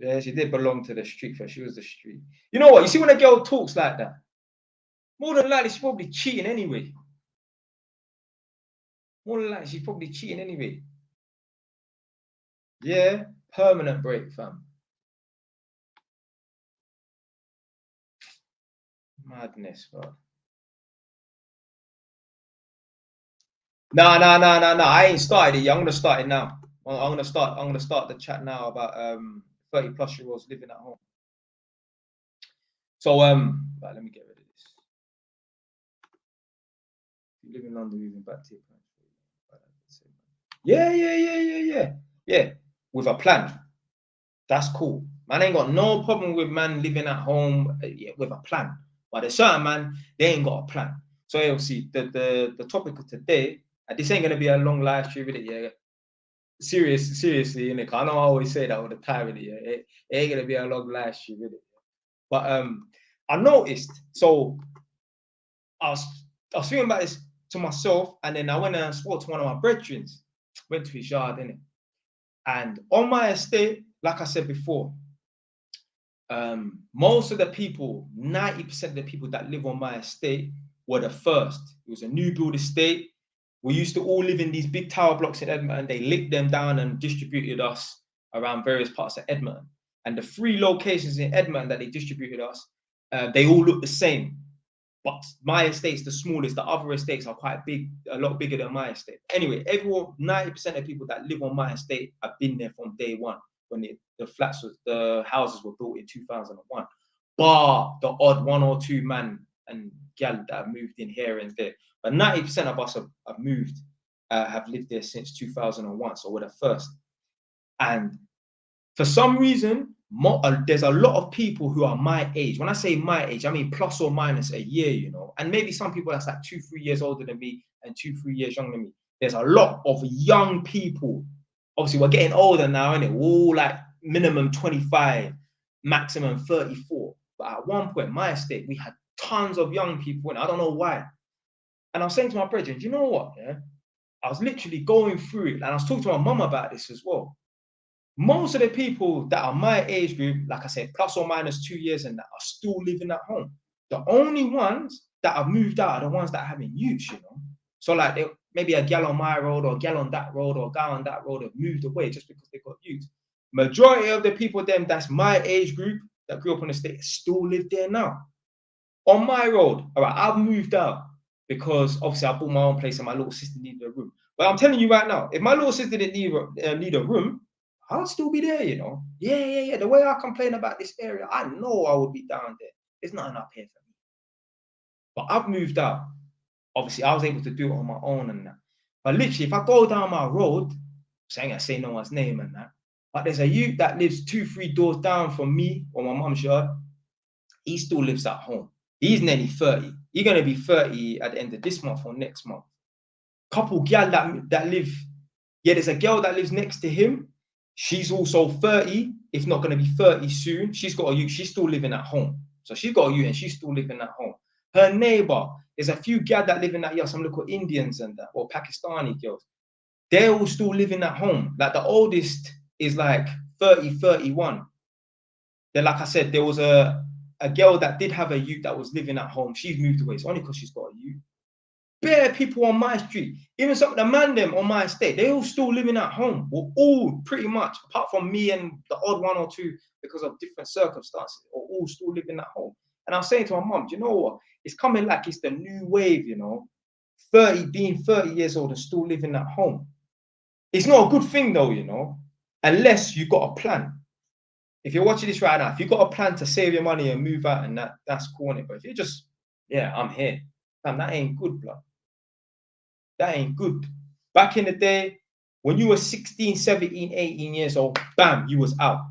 Yeah, she did belong to the street, for she was the street. You know what? You see when a girl talks like that, more than likely she's probably cheating anyway. More than likely she's probably cheating anyway. Yeah, permanent break, fam. Madness, bro. No. I ain't started it yet. I'm gonna start it now. I'm gonna start the chat now about 30+-year-olds living at home. So right, let me get rid of this. You live in London, moving back to your parents. Yeah. With a plan. That's cool. Man ain't got no problem with man living at home with a plan. But there's certain man, they ain't got a plan. So obviously the topic of today, and this ain't gonna be a long live stream with it, yeah. Seriously, innit? I know I always say that all the time, innit? Yeah. It ain't gonna be a long live stream with it. But I noticed, so I was thinking about this to myself, and then I went and spoke to one of my brethren, went to his yard, innit? And on my estate, like I said before, most of the people, 90% of the people that live on my estate were the first. It was a new build estate. We used to all live in these big tower blocks in Edmonton. They licked them down and distributed us around various parts of Edmonton. And the 3 locations in Edmonton that they distributed us, they all look the same. But my estate's the smallest. The other estates are quite big, a lot bigger than my estate. Anyway, everyone, 90% of people that live on my estate have been there from day one when the houses were built in 2001. Bar the odd 1 or 2 man and gal that have moved in here and there. But 90% of us have moved, have lived there since 2001. So we're the first. And for some reason, there's a lot of people who are my age. When I say my age, I mean plus or minus a year, you know. And maybe some people that's like 2-3 years older than me and 2-3 years younger than me. There's a lot of young people. Obviously, we're getting older now, innit? We're all like minimum 25, maximum 34. But at one point, my estate, we had tons of young people, and I don't know why. And I was saying to my brethren, you know what? Yeah, I was literally going through it, and I was talking to my mum about this as well. Most of the people that are my age group, like I said, plus or minus 2 years and that, are still living at home. The only ones that have moved out are the ones that are having youths, you know. So like maybe a gal on my road or a gal on that road or a guy on that road have moved away just because they got youths. Majority of the people then that's my age group that grew up on the estate still live there now. On my road, all right, I've moved out because obviously I bought my own place and my little sister needed a room. But I'm telling you right now, if my little sister didn't need a room, I'll still be there, you know. Yeah. The way I complain about this area, I know I would be down there. There's nothing up here for me. But I've moved out. Obviously, I was able to do it on my own and that. But literally, if I go down my road, I ain't gonna say no one's name and that, but there's a youth that lives 2-3 doors down from me or my mum's yard. He still lives at home. He's nearly 30. He's gonna be 30 at the end of this month or next month. Couple gal that live, yeah, there's a girl that lives next to him. She's also 30, if not going to be 30 soon. She's got a youth. She's still living at home. So she's got a youth and she's still living at home. Her neighbor, there's a few gal that live in that yard, some little Indians and that, or Pakistani girls. They're all still living at home. Like the oldest is like 30, 31. Then, like I said, there was a girl that did have a youth that was living at home. She's moved away. It's only because she's got a youth. Bare people on my street, even some of the man them on my estate, they all still living at home. We're all pretty much, apart from me and the odd 1 or 2 because of different circumstances, are all still living at home. And I was saying to my mum, do you know what? It's coming like it's the new wave, you know, being 30 years old and still living at home. It's not a good thing though, you know, unless you've got a plan. If you're watching this right now, if you've got a plan to save your money and move out and that's cool. But if you're just, yeah, I'm here, man, that ain't good, blood. That ain't good. Back in the day, when you were 16, 17, 18 years old, bam, you was out.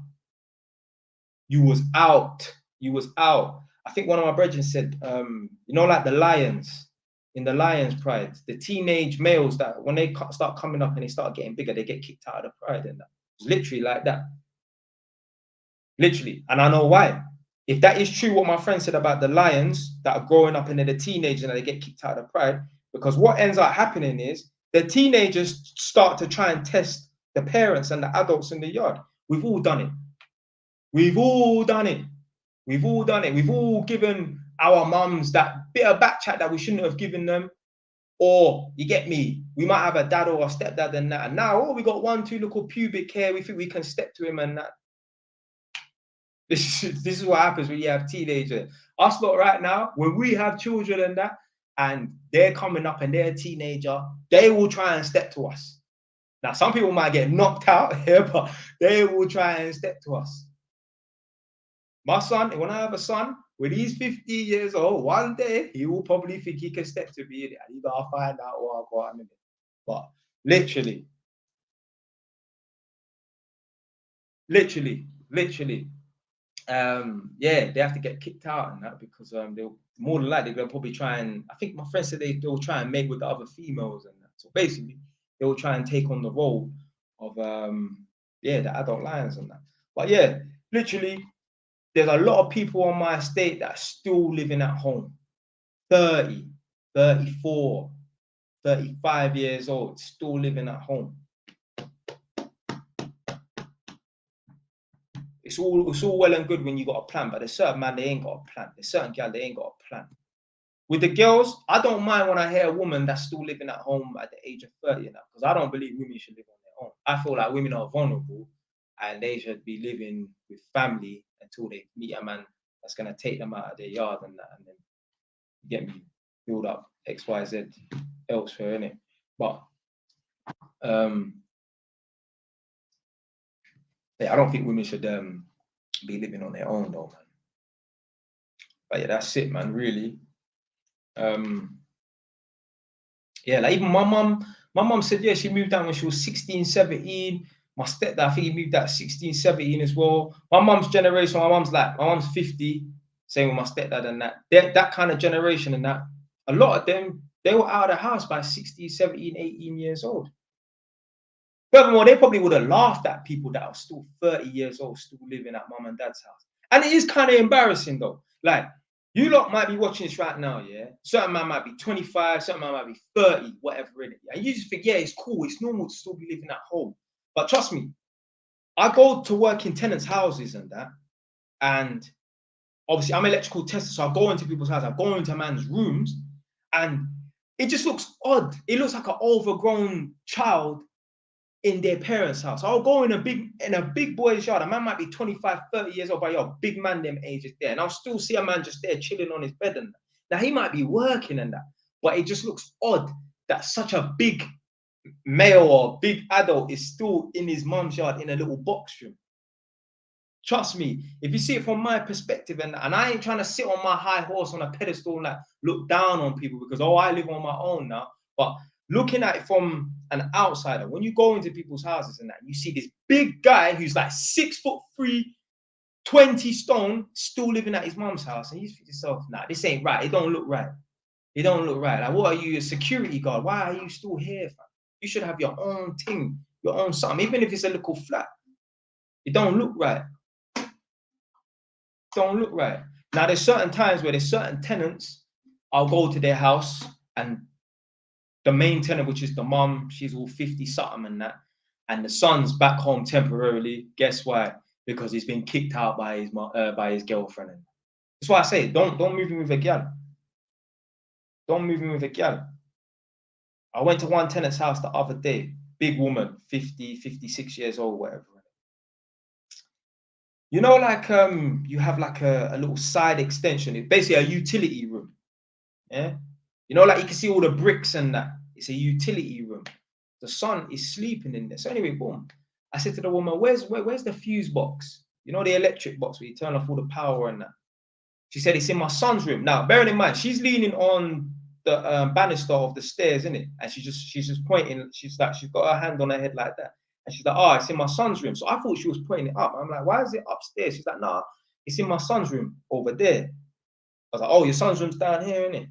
You was out. You was out. I think one of my brethren said, you know, like the lions, in the Lions Pride, the teenage males that when they start coming up and they start getting bigger, they get kicked out of the pride and that. It's literally like that. Literally. And I know why. If that is true, what my friend said about the lions that are growing up and then the teenagers and they get kicked out of the pride, because what ends up happening is the teenagers start to try and test the parents and the adults in the yard. We've all done it. We've all done it. We've all done it. We've all given our mums that bit of back chat that we shouldn't have given them. Or, you get me, we might have a dad or a stepdad and that. And now, oh, we got 1, 2 little pubic hair. We think we can step to him and that. This is what happens when you have teenagers. Us lot right now, when we have children and that, and they're coming up and they're a teenager, they will try and step to us. Now, some people might get knocked out here, but they will try and step to us. My son, when I have a son, when he's 50 years old, one day he will probably think he can step to me, and you gotta find out what I've got in it. But literally, yeah, they have to get kicked out and that because they'll more than likely they'll probably try and, I think my friend said they'll try and mate with the other females and that. So basically, they'll try and take on the role of yeah, the adult lions and that. But yeah, literally, there's a lot of people on my estate that are still living at home. 30, 34, 35 years old, still living at home. It's all well and good when you got a plan, but there's certain man, they ain't got a plan. There's certain gal, they ain't got a plan. With the girls, I don't mind when I hear a woman that's still living at home at the age of 30 now, because I don't believe women should live on their own. I feel like women are vulnerable and they should be living with family until they meet a man that's gonna take them out of their yard and that, and then get me build up XYZ elsewhere, innit? But yeah, I don't think women should be living on their own though, man. But yeah, that's it, man, really. Yeah, like even my mum said, yeah, she moved out when she was 16, 17. My stepdad, I think he moved out 16, 17 as well. My mum's generation, my mum's 50, same with my stepdad and that. That kind of generation and that, a lot of them, they were out of the house by 16, 17, 18 years old. Furthermore, they probably would have laughed at people that are still 30 years old, still living at mum and dad's house. And it is kind of embarrassing though. Like, you lot might be watching this right now, yeah? Certain man might be 25, certain man might be 30, whatever in it. And you just think, yeah, it's cool, it's normal to still be living at home. But trust me, I go to work in tenants' houses and that, and obviously I'm an electrical tester, so I go into people's houses, I go into man's rooms, and it just looks odd. It looks like an overgrown child in their parents' house. I'll go in a big boy's yard. A man might be 25, 30 years old, but yo, big man them ages there. And I'll still see a man just there chilling on his bed and that. Now he might be working and that, but it just looks odd that such a big male or big adult is still in his mum's yard in a little box room. Trust me, if you see it from my perspective, and I ain't trying to sit on my high horse on a pedestal and like, look down on people because, oh, I live on my own now. But looking at it from an outsider, when you go into people's houses and that, you see this big guy who's like 6'3", 20 stone, still living at his mum's house. And you think to yourself, nah, this ain't right. It don't look right. It don't look right. Like, what are you, a security guard? Why are you still here, fam? You should have your own thing, your own something, even if it's a little flat. It don't look right. Don't look right. Now, there's certain times where there's certain tenants, I'll go to their house and the main tenant, which is the mum, she's all 50 something and that, and the son's back home temporarily. Guess why? Because he's been kicked out by his girlfriend. That's why I say don't move in with a gal. Don't move in with a gal. I went to one tenant's house the other day, big woman, 50, 56 years old, whatever. You know, like you have like a little side extension. It's basically a utility room. Yeah. You know, like you can see all the bricks and that. It's a utility room. The son is sleeping in there. So anyway, boom. I said to the woman, where's the fuse box? You know, the electric box where you turn off all the power and that. She said, it's in my son's room. Now, bearing in mind, she's leaning on the banister of the stairs, isn't it? And she's just pointing. She's got her hand on her head like that. And she's like, oh, it's in my son's room. So I thought she was pointing it up. I'm like, why is it upstairs? She's like, nah, it's in my son's room over there. I was like, oh, your son's room's down here, isn't it?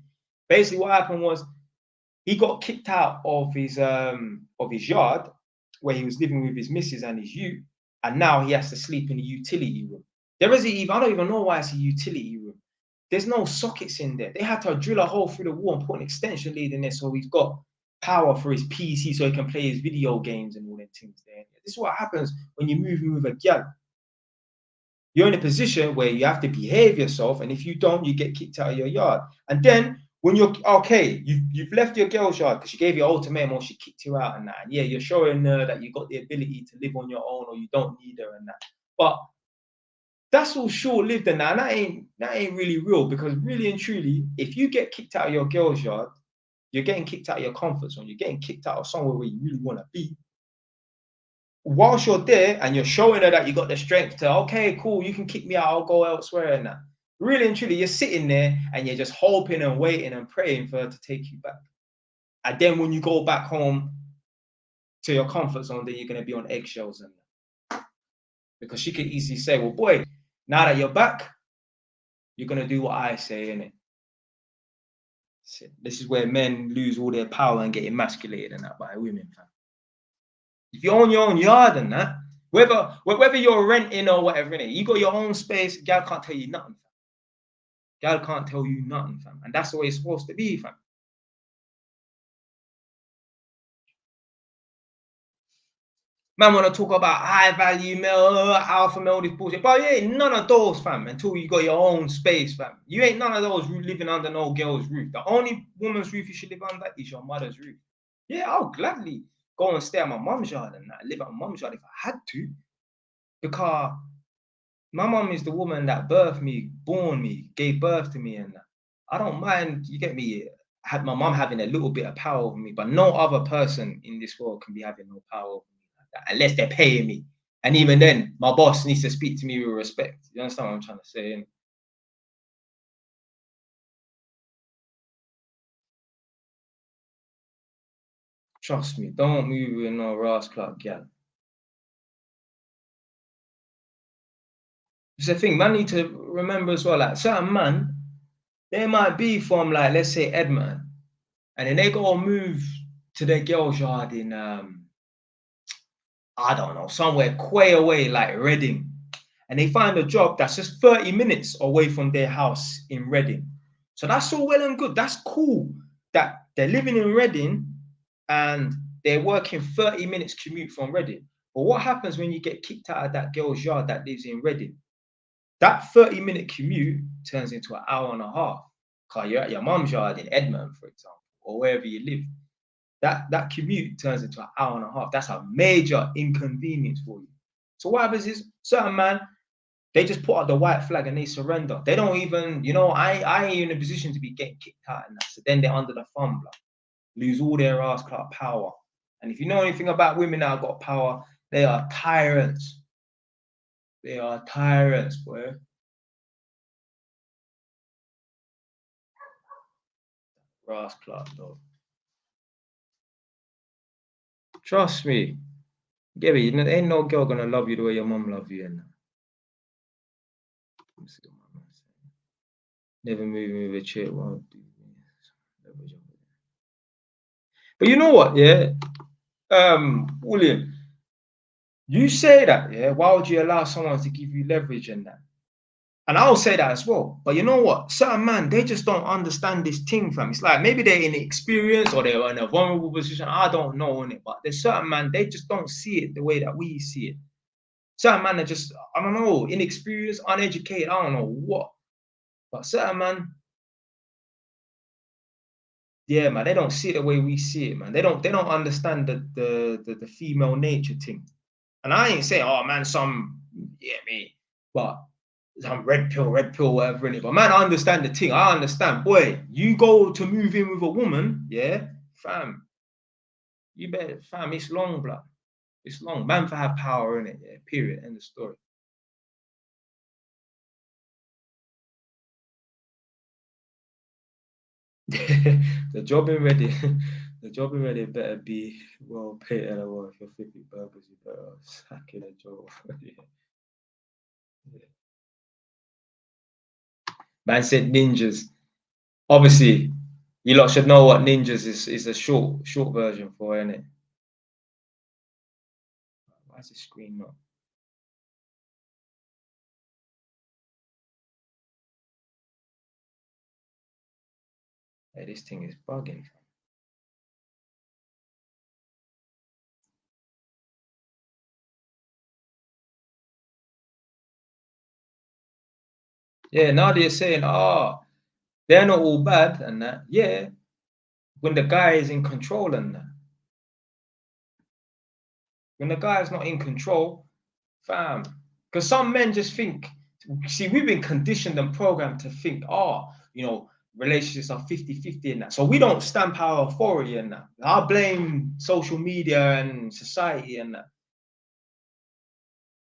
Basically, what happened was he got kicked out of his yard where he was living with his missus and his youth, and now he has to sleep in a utility room. There isn't even, I don't even know why it's a utility room. There's no sockets in there. They had to drill a hole through the wall and put an extension lead in there so he's got power for his PC so he can play his video games and all them things there. This is what happens when you're moving with a gal. You're in a position where you have to behave yourself, and if you don't, you get kicked out of your yard. And then when you're okay, you've left your girl's yard because she gave you an ultimatum or she kicked you out and that. And yeah, you're showing her that you got the ability to live on your own or you don't need her and that. But that's all short-lived and that ain't really real, because really and truly, if you get kicked out of your girl's yard, you're getting kicked out of your comfort zone. You're getting kicked out of somewhere where you really want to be. Whilst you're there and you're showing her that you got the strength to, okay, cool, you can kick me out, I'll go elsewhere and that. Really and truly, you're sitting there and you're just hoping and waiting and praying for her to take you back. And then when you go back home to your comfort zone, then you're going to be on eggshells and that. Because she could easily say, well, boy, now that you're back, you're going to do what I say, innit? This is where men lose all their power and get emasculated and that by women, fam. If you own your own yard and that, whether you're renting or whatever, innit, you got your own space, gal can't tell you nothing, fam. Gal can't tell you nothing, fam. And that's the way it's supposed to be, fam. Man want to talk about high value male, alpha male, this bullshit. But you ain't none of those, fam, until you got your own space, fam. You ain't none of those living under no girl's roof. The only woman's roof you should live under is your mother's roof. Yeah, I'll gladly go and stay at my mum's yard and that, live at my mum's yard if I had to. Because my mum is the woman that birthed me, born me, gave birth to me and that. I don't mind, you get me, had my mum having a little bit of power over me, but no other person in this world can be having no power over me unless they're paying me. And even then, my boss needs to speak to me with respect. You understand what I'm trying to say? Trust me, don't move with no Ross Clark gal. It's the thing, man need to remember as well, like certain man, they might be from, like, let's say Edmonton, and then they go and move to their girl's yard in I don't know, somewhere quay away, like Reading. And they find a job that's just 30 minutes away from their house in Reading. So that's all well and good. That's cool that they're living in Reading and they're working 30 minutes commute from Reading. But what happens when you get kicked out of that girl's yard that lives in Reading? That 30-minute commute turns into an hour and a half. Because you're at your mum's yard in Edmonton, for example, or wherever you live. That commute turns into an hour and a half. That's a major inconvenience for you. So what happens is certain man, they just put out the white flag and they surrender. They don't even, I ain't in a position to be getting kicked out and that. So then they're under the thumb, like, lose all their ass clout power. And if you know anything about women that have got power, they are tyrants. They are tyrants, boy. Ass clout, though. Trust me. Get me. Ain't no girl gonna love you the way your mum love you. And never moving with a chick won't do. But you know what, yeah? William, you say that, yeah? Why would you allow someone to give you leverage in that? And I'll say that as well. But you know what? Certain man, they just don't understand this thing, fam. It's like maybe they're inexperienced or they're in a vulnerable position. I don't know on it. But there's certain man, they just don't see it the way that we see it. Certain man are just, I don't know, inexperienced, uneducated, I don't know what. But certain man, yeah, man, they don't see it the way we see it, man. They don't understand the female nature thing. And I ain't saying, oh man, but some red pill, whatever in it. But man, I understand the thing. I understand, boy, you go to move in with a woman, yeah, fam. You better, fam, it's long, blood. It's long. Man for have power in it, yeah. Period. End of story. The job in Ready, the job in Ready better be well paid and well. If you're 50 burgers, you better sack in a job. Yeah. Man said ninjas. Obviously, you lot should know what ninjas is a short version for, innit? Why is the screen not? Hey, this thing is bugging. Yeah, now they're saying, oh, they're not all bad and that. Yeah, when the guy is in control and that. When the guy is not in control, fam. Because some men just think, see, we've been conditioned and programmed to think, oh, relationships are 50-50 in that. So we don't stamp our authority in that. I blame social media and society and that.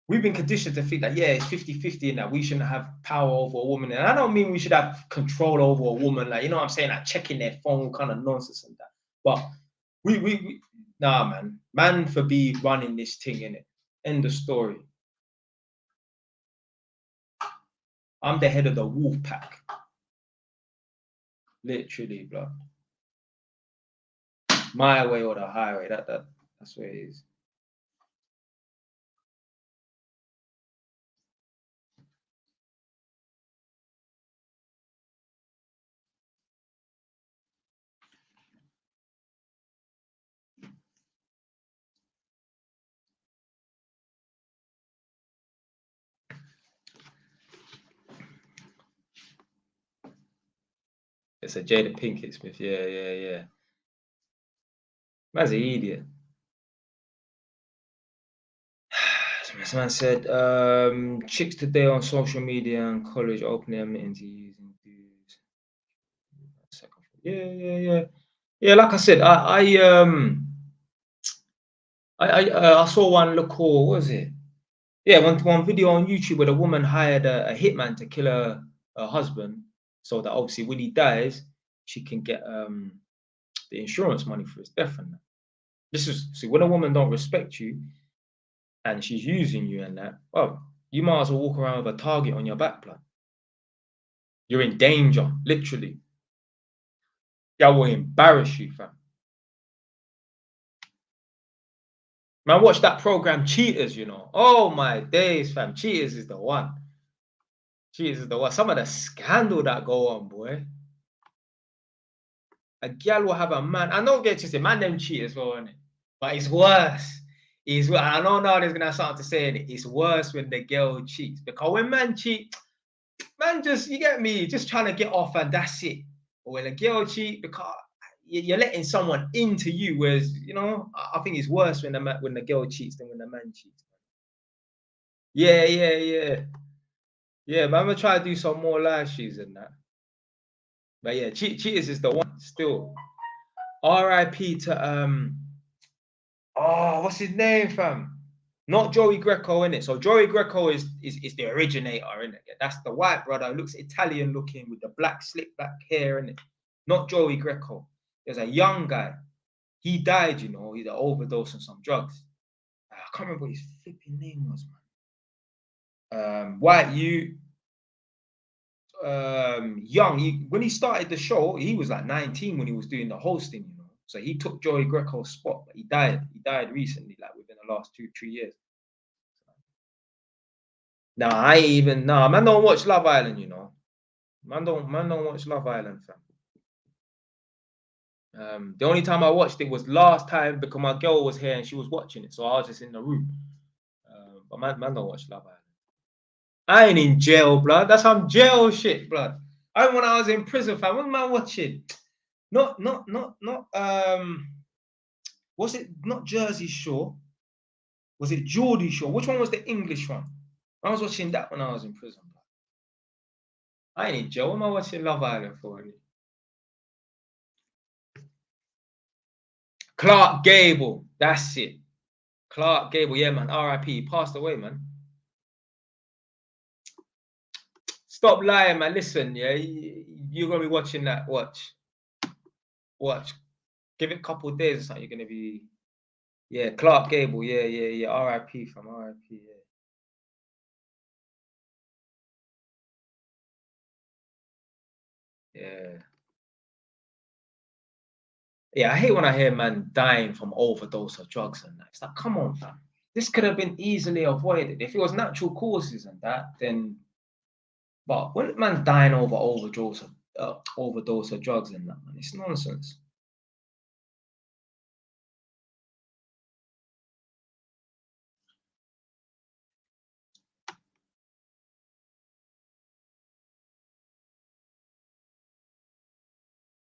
We've been conditioned to think that, yeah, it's 50-50 in that we shouldn't have power over a woman. And I don't mean we should have control over a woman, like, you know what I'm saying, like checking their phone kind of nonsense and that. But we nah, man for be running this thing, innit? End of story. I'm the head of the wolf pack. Literally, bro. My way or the highway. That's what it is. It's a Jada Pinkett Smith. Yeah. Man's an idiot. This man said, chicks today on social media and college openly admitting to using dudes. Yeah. Yeah, like I said, I saw one look cool, what was it? Yeah, one video on YouTube where the woman hired a hitman to kill her husband, so that obviously when he dies, she can get the insurance money for his death and that. This is, see, when a woman don't respect you and she's using you and that, well, you might as well walk around with a target on your back, blood. You're in danger, literally. That will embarrass you, fam. Man, watch that program Cheaters, Oh my days, fam. Cheaters is the one. Cheaters is the one. Some of the scandal that go on, boy. A girl will have a man. I don't get to say, man, them cheat as well, innit? But it's worse. I know now there's gonna have something to say in it. It's worse when the girl cheats. Because when man cheat, man just, you get me, just trying to get off and that's it. But when a girl cheat, because you're letting someone into you, whereas, I think it's worse when the girl cheats than when the man cheats. Yeah. Yeah, but I'm gonna try to do some more live streams than that. But yeah, cheaters is the one still. R.I.P. to what's his name, fam? Not Joey Greco, innit? So Joey Greco is the originator, innit? That's the white brother who looks Italian looking with the black slick back hair, innit? Not Joey Greco. There's a young guy. He died, he's an overdose on some drugs. I can't remember what his flipping name was, man. White you young. When he started the show, he was like 19 when he was doing the hosting, So he took Joey Greco's spot, but he died. He died recently, like within the last 2-3 years. Man don't watch Love Island, Man don't watch Love Island, fam. The only time I watched it was last time because my girl was here and she was watching it, so I was just in the room. But man don't watch Love Island. I ain't in jail, blood. That's some jail shit, blood. When I was in prison, fam. What am I watching? Not was it not Jersey Shore? Was it Geordie Shore? Which one was the English one? I was watching that when I was in prison. I ain't in jail. What am I watching Love Island for? Clark Gable. That's it. Clark Gable. Yeah, man. R.I.P. He passed away, man. Stop lying, man. Listen, yeah. You're going to be watching that. Watch. Give it a couple of days or something. You're going to be... Yeah, Clark Gable. Yeah. R.I.P. from R.I.P. Yeah. Yeah, I hate when I hear man dying from overdose of drugs and that. It's like, come on, fam. This could have been easily avoided. If it was natural causes and that, then... But when man dying over overdose of drugs and that, man, it's nonsense.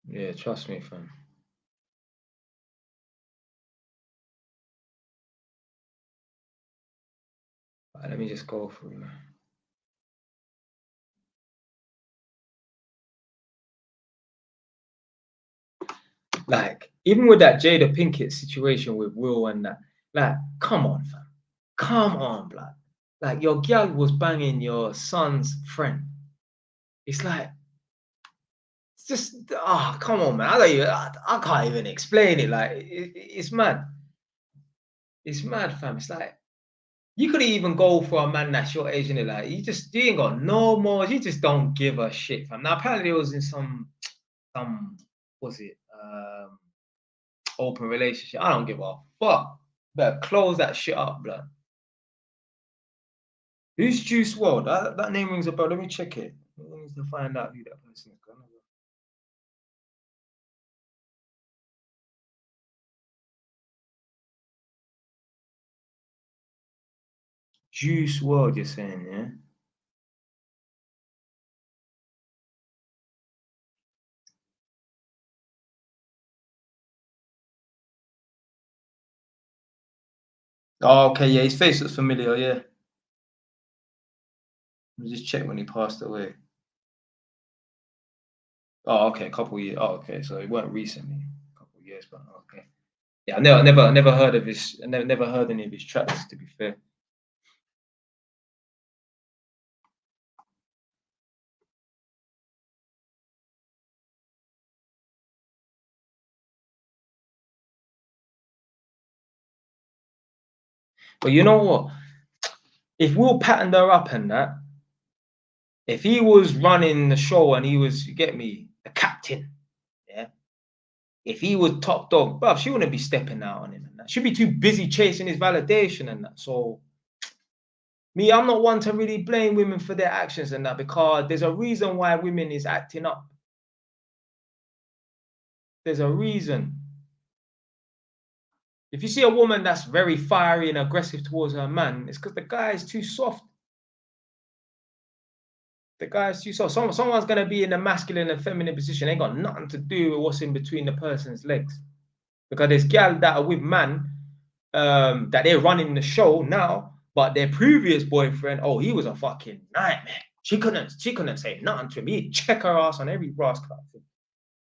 Yeah, trust me, fam. Right, let me just go through. Like, even with that Jada Pinkett situation with Will and that, like, come on, fam. Come on, blood. Like, your girl was banging your son's friend. It's like, it's just, come on, man. I can't even explain it. Like, it's mad. It's mad, fam. It's like, you could even go for a man that's your age, and like, you ain't got no more. You just don't give a shit, fam. Now, apparently, it was in what's it? Open relationship. I don't give a fuck. Better close that shit up, blood. Who's Juice WRLD? That name rings a bell. Let me check it. I need to find out who that person is. Juice WRLD, you're saying, yeah? Oh, okay, yeah, his face looks familiar, yeah. Let me just check when he passed away. Oh, okay, a couple years. Oh, okay, so it weren't recently. A couple years, but okay. Yeah, I never heard of his. I never heard any of his tracks. To be fair. But you know what? If Will patterned her up and that, if he was running the show and he was, you get me, the captain, yeah. If he was top dog, bruv, she wouldn't be stepping out on him and that. She'd be too busy chasing his validation and that. So me, I'm not one to really blame women for their actions and that, because there's a reason why women is acting up. There's a reason. If you see a woman that's very fiery and aggressive towards her man, it's because the guy is too soft. The guy is too soft. Someone's gonna be in a masculine and feminine position. Ain't got nothing to do with what's in between the person's legs. Because there's gal that are with man, that they're running the show now, but their previous boyfriend, oh, he was a fucking nightmare. She couldn't say nothing to me. He'd check her ass on every brass club.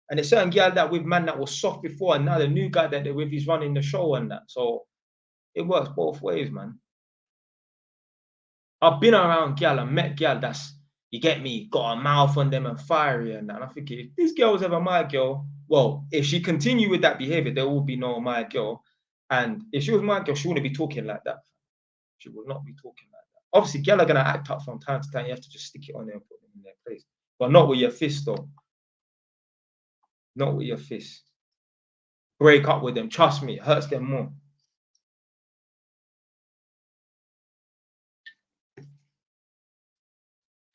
And there's certain gal that with man that was soft before, and now the new guy that they're with, he's running the show and that. So it works both ways, man. I've been around gal and met gal that's, you get me, got a mouth on them and fiery and that. And I think if this girl was ever my girl, well, if she continued with that behavior, there will be no my girl. And if she was my girl, she wouldn't be talking like that. She would not be talking like that. Obviously, gal are gonna act up from time to time. You have to just stick it on there and put them in their place. But not with your fist, though. Not with your fist. Break up with them. Trust me, it hurts them more.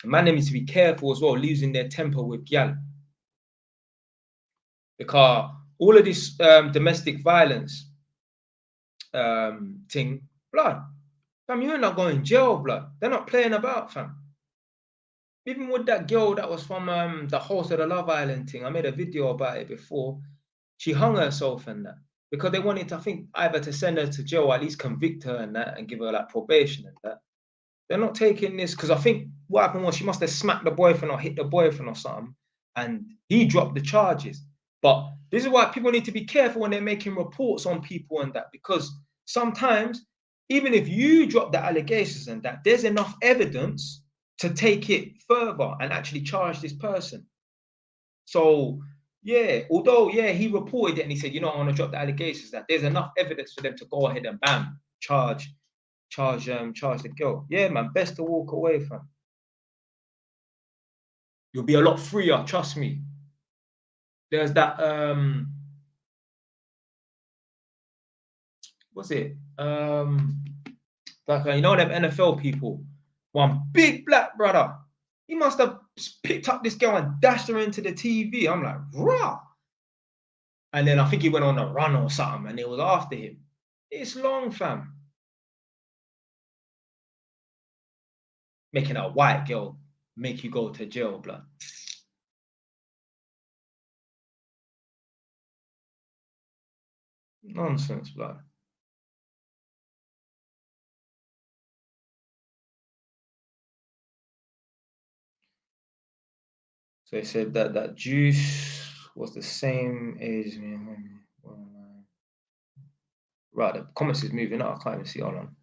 Man, they need to be careful as well, losing their temper with gal. Because all of this domestic violence thing, blood, fam, you're not going jail, blood. They're not playing about, fam. Even with that girl that was from the host of the Love Island thing, I made a video about it before. She hung herself and that because they wanted to, I think, either to send her to jail or at least convict her and that and give her like probation and that. They're not taking this because I think what happened was she must have smacked the boyfriend or hit the boyfriend or something, and he dropped the charges. But this is why people need to be careful when they're making reports on people and that, because sometimes, even if you drop the allegations and that, there's enough evidence to take it further and actually charge this person. So, yeah, although, yeah, he reported it and he said, you know, I want to drop the allegations, that there's enough evidence for them to go ahead and bam, charge the girl. Yeah, man, best to walk away from. You'll be a lot freer, trust me. There's that what's it? Like you know them NFL people. One big black brother. He must have picked up this girl and dashed her into the TV. I'm like, rah. And then I think he went on a run or something and it was after him. It's long, fam. Making a white girl make you go to jail, blood. Nonsense, blood. So they said that Juice was the same age. Right, the comments is moving up. I can't even see. Hold on.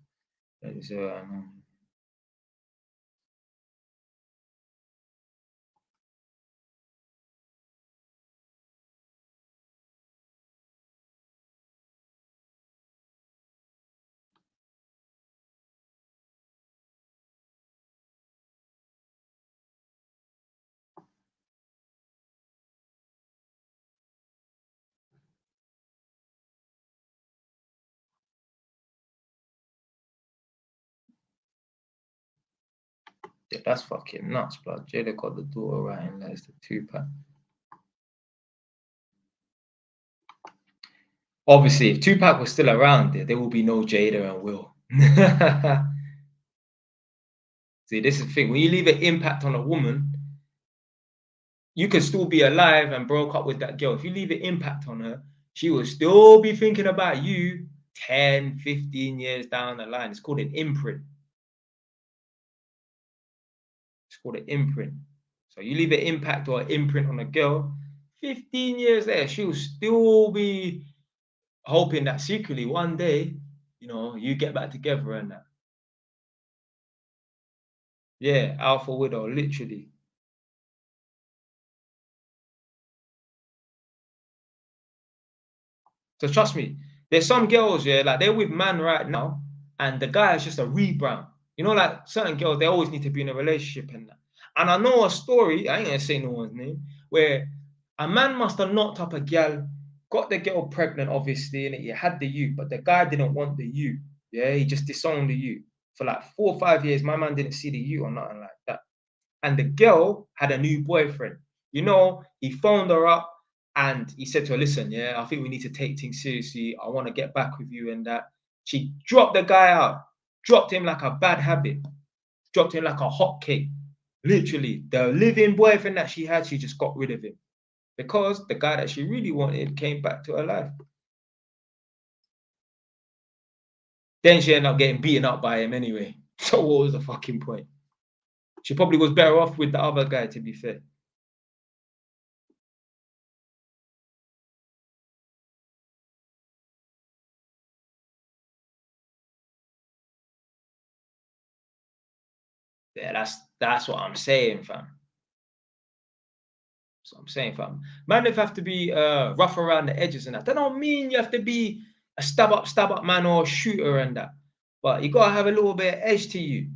Yeah, that's fucking nuts, blood. Jada got the daughter writing letters to Tupac. Obviously, if Tupac was still around, there will be no Jada and Will. See, this is the thing. When you leave an impact on a woman, you can still be alive and broke up with that girl. If you leave an impact on her, she will still be thinking about you 10, 15 years down the line. It's called an imprint. It's called an imprint. So you leave an impact or an imprint on a girl, 15 years later, she'll still be hoping that secretly one day, you know, you get back together and that. Yeah, alpha widow, literally. So trust me, there's some girls, yeah, like they're with man right now, and the guy is just a rebound. You know, like certain girls, they always need to be in a relationship and that. And I know a story, I ain't gonna say no one's name, where a man must have knocked up a girl, got the girl pregnant, obviously, and he had the youth, but the guy didn't want the youth. Yeah, he just disowned the youth. For like 4 or 5 years, my man didn't see the youth or nothing like that. And the girl had a new boyfriend. You know, he phoned her up and he said to her, listen, yeah, I think we need to take things seriously. I want to get back with you and that. She dropped the guy out, dropped him like a bad habit, dropped him like a hot cake. Literally, the living boyfriend that she had, she just got rid of him because the guy that she really wanted came back to her life. Then she ended up getting beaten up by him anyway. So what was the fucking point? She probably was better off with the other guy, to be fair. Yeah, that's what I'm saying, fam. That's what I'm saying, fam. Man, if have to be rough around the edges and that. That don't mean you have to be a stab up man or a shooter and that. But you gotta have a little bit of edge to you.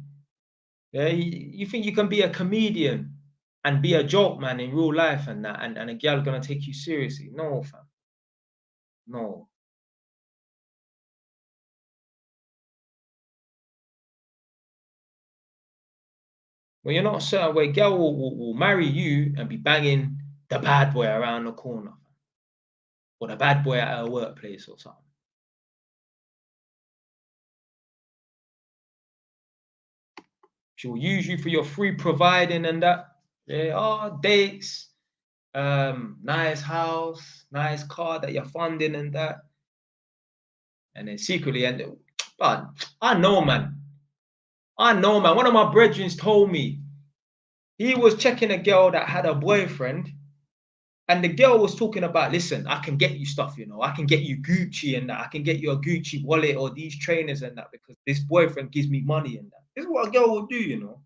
Yeah, you think you can be a comedian and be a joke man in real life and that, and a girl gonna take you seriously? No, fam. No. Well, you're not certain where girl will marry you and be banging the bad boy around the corner or the bad boy at her workplace or something. She'll use you for your free providing and that. Yeah, oh, dates, nice house, nice car that you're funding and that. And then secretly, but I know, man. I know, man. One of my brethren told me he was checking a girl that had a boyfriend, and the girl was talking about, listen, I can get you stuff, you know, I can get you Gucci and that, I can get you a Gucci wallet or these trainers and that because this boyfriend gives me money and that. This is what a girl will do, you know.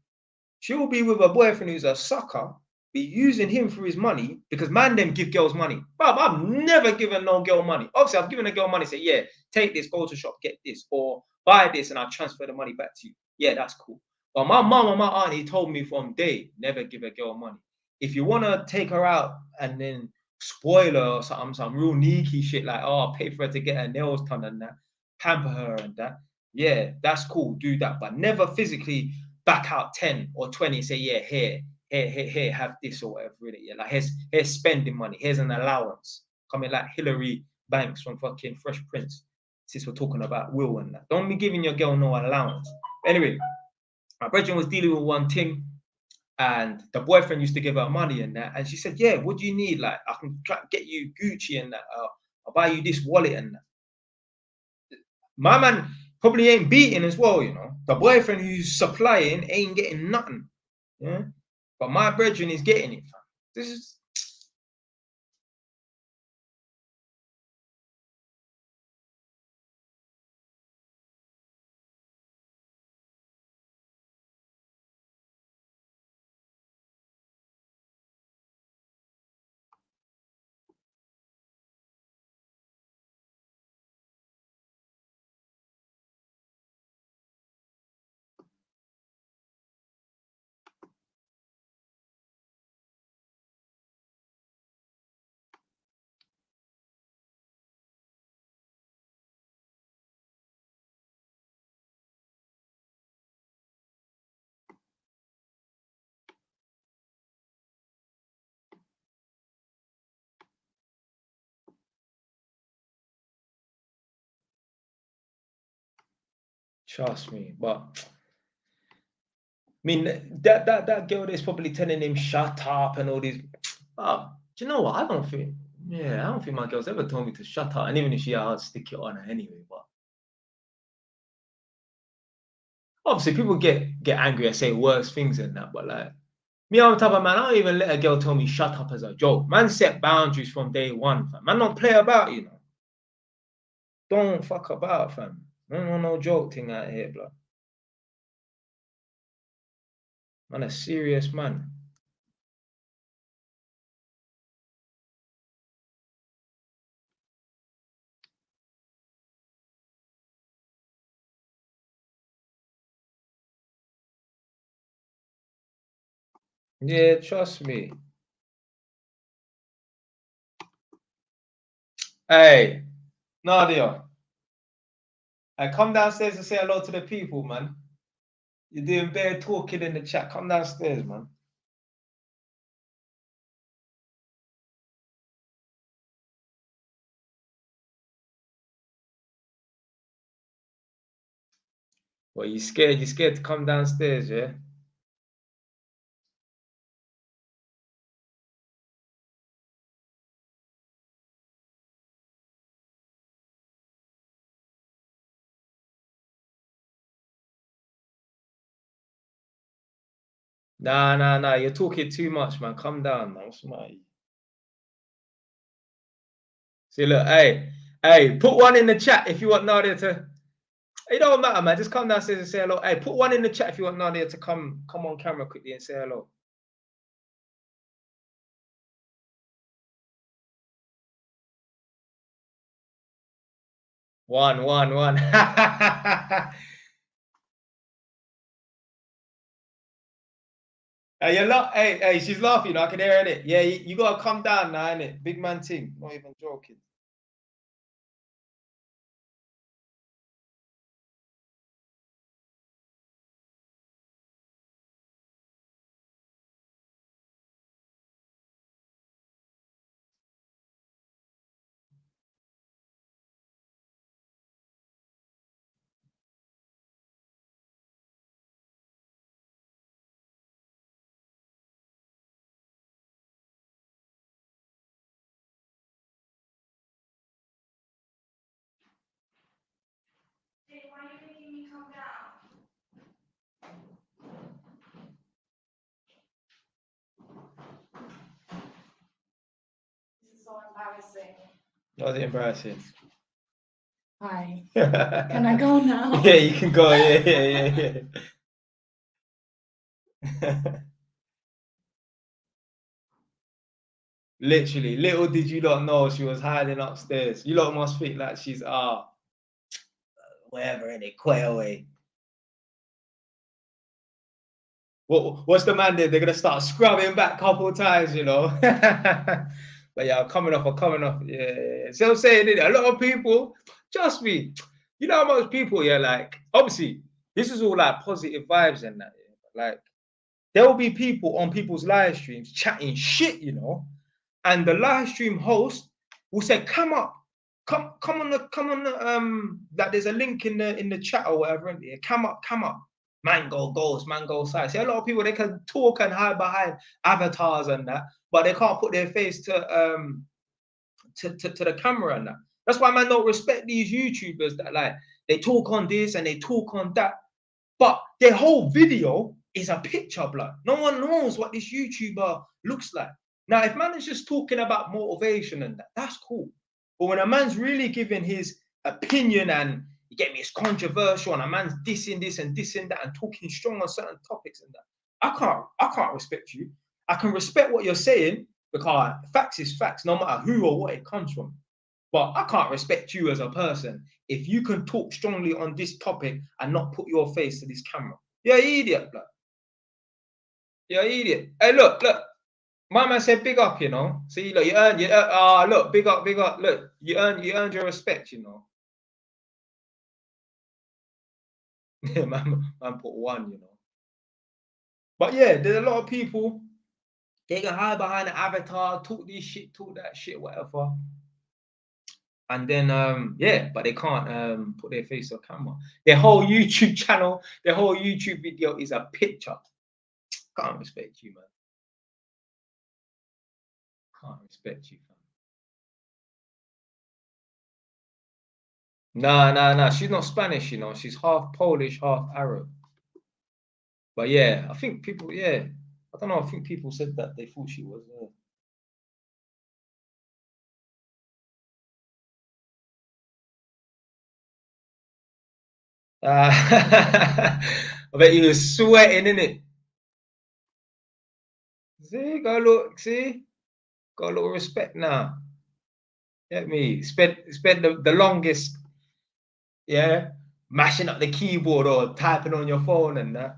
She'll be with a boyfriend who's a sucker, be using him for his money because man them give girls money. But I've never given no girl money. Obviously, I've given a girl money, say, yeah, take this, go to shop, get this, or buy this, and I'll transfer the money back to you. Yeah, that's cool. But my mom and my auntie told me from day, never give a girl money. If you want to take her out and then spoil her or some real neaky shit like, oh, pay for her to get her nails done and that, pamper her and that, yeah, that's cool, do that. But never physically back out 10 or 20 and say, yeah, here, have this or whatever. Really. Yeah, like here's spending money, here's an allowance. Coming like Hillary Banks from fucking Fresh Prince. Since we're talking about will and that. Don't be giving your girl no allowance. Anyway, my brethren was dealing with one thing, and the boyfriend used to give her money and that. And she said, yeah, what do you need? Like, I can get you Gucci and that. I'll buy you this wallet and that. My man probably ain't beating as well, you know. The boyfriend who's supplying ain't getting nothing. Yeah. But my brethren is getting it, fam. This is Trust me. But I mean, that girl is probably telling him shut up and all these. Oh, do you know what? I don't think. Yeah, I don't think my girl's ever told me to shut up. And even if she, I'd stick it on her anyway. But obviously, people get angry and say worse things than that. But like me, I'm the type of man. I don't even let a girl tell me shut up as a joke. Man, set boundaries from day one. Fam. Man, don't play about. You know, don't fuck about, fam. No joke thing out here, bro. Man, a serious man. Yeah, trust me. Hey, Nadia, I come downstairs to say hello to the people, man. You're doing bare talking in the chat. Come downstairs, man. Well, you scared? You scared to come downstairs, yeah? Nah. You're talking too much, man. Come down, man. What's the matter? See, look, hey, put one in the chat if you want Nadia to. It don't matter, man. Just come downstairs and say hello. Hey, put one in the chat if you want Nadia to come on camera quickly and say hello. One. Hey, hey, she's laughing. I can hear it. Yeah, you gotta come down now, innit? Big man thing. Not even joking. Why are you making me come down? This is so embarrassing. Was it embarrassing? Hi. Can I go now? Yeah, you can go. Yeah. Literally, little did you not know she was hiding upstairs. You lot must think like she's wherever in it, quite away. What's the man there? They're gonna start scrubbing back a couple of times, you know. But yeah, I'm coming off. Yeah. So I'm saying a lot of people, trust me, you know how much people, yeah, like obviously this is all like positive vibes and that, yeah? But like there will be people on people's live streams chatting shit, you know, and the live stream host will say, "Come up, come on the that there's a link in the chat or whatever, and yeah, come up, mango goals, mango size." See, a lot of people they can talk and hide behind avatars and that, but they can't put their face to the camera and that. That's why man don't respect these YouTubers that like they talk on this and they talk on that, but their whole video is a picture, blood. No one knows what this YouTuber looks like. Now, if man is just talking about motivation and that, that's cool. But when a man's really giving his opinion and you get me, it's controversial, and a man's dissing this and dissing that and talking strong on certain topics and that, I can't respect you. I can respect what you're saying because facts is facts, no matter who or what it comes from. But I can't respect you as a person if you can talk strongly on this topic and not put your face to this camera. You're an idiot, blood. You're an idiot. Hey, look. My man said big up, you know. See, look, look, big up. Look, you earned your respect, you know. man put one, you know. But yeah, there's a lot of people, they can hide behind an avatar, talk this shit, talk that shit, whatever. And then yeah, but they can't put their face on camera. Their whole YouTube channel, their whole YouTube video is a picture. Can't respect you, man. Can't respect you, fam. Nah, nah, nah. She's not Spanish, you know. She's half Polish, half Arab. But yeah, I think people, yeah, I don't know. I think people said that they thought she was. I bet you was sweating in it. See, got a little respect now. Get me? Spend the longest, yeah, mashing up the keyboard or typing on your phone and that.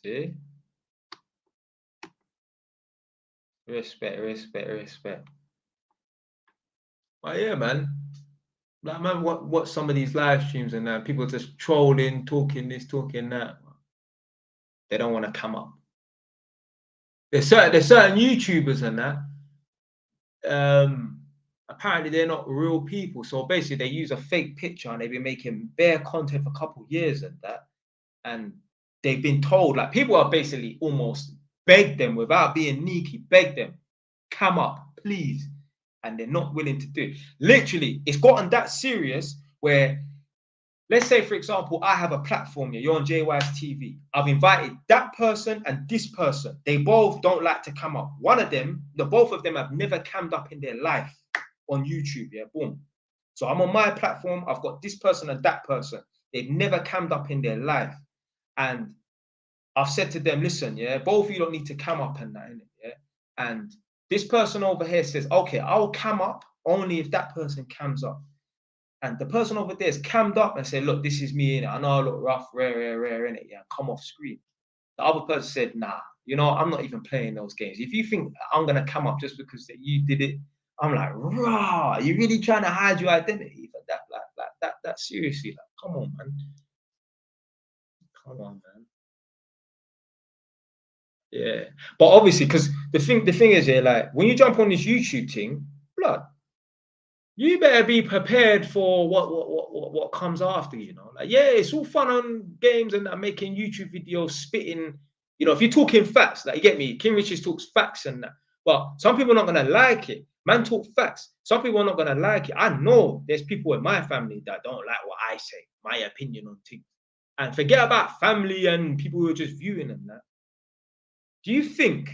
See, respect, respect, respect. But yeah, man. Like man, what some of these live streams and that people just trolling, talking this, talking that. They don't want to come up. There's certain YouTubers and that. Um, apparently they're not real people. So basically, they use a fake picture and they've been making bare content for a couple of years and that. And they've been told, like people are basically almost begged them without being sneaky, beg them, come up, please. And they're not willing to do it. Literally, it's gotten that serious where let's say, for example, I have a platform here. You're on JY's TV. I've invited that person and this person. They both don't like to come up. One of them, the both of them have never cammed up in their life on YouTube. Yeah, boom. So I'm on my platform. I've got this person and that person. They've never cammed up in their life. And I've said to them, listen, yeah, both of you don't need to cam up and that, innit? Yeah. And this person over here says, okay, I'll cam up only if that person cams up. And the person over there is cammed up and said, look, this is me, innit? I know I look rough, rare, innit? Yeah, come off screen. The other person said, nah, you know, I'm not even playing those games. If you think I'm gonna come up just because you did it, I'm like, rah, you really trying to hide your identity for that, that seriously, like, come on, man. Come on, man. Yeah. But obviously, because the thing is here, like when you jump on this YouTube thing, blood, you better be prepared for what comes after, you know. Like, yeah, it's all fun on games and that making YouTube videos, spitting, you know, if you're talking facts, like you get me, King Richards talks facts and that. But some people are not gonna like it. Man talk facts. Some people are not gonna like it. I know there's people in my family that don't like what I say, my opinion on things. And forget about family and people who are just viewing and that. Do you think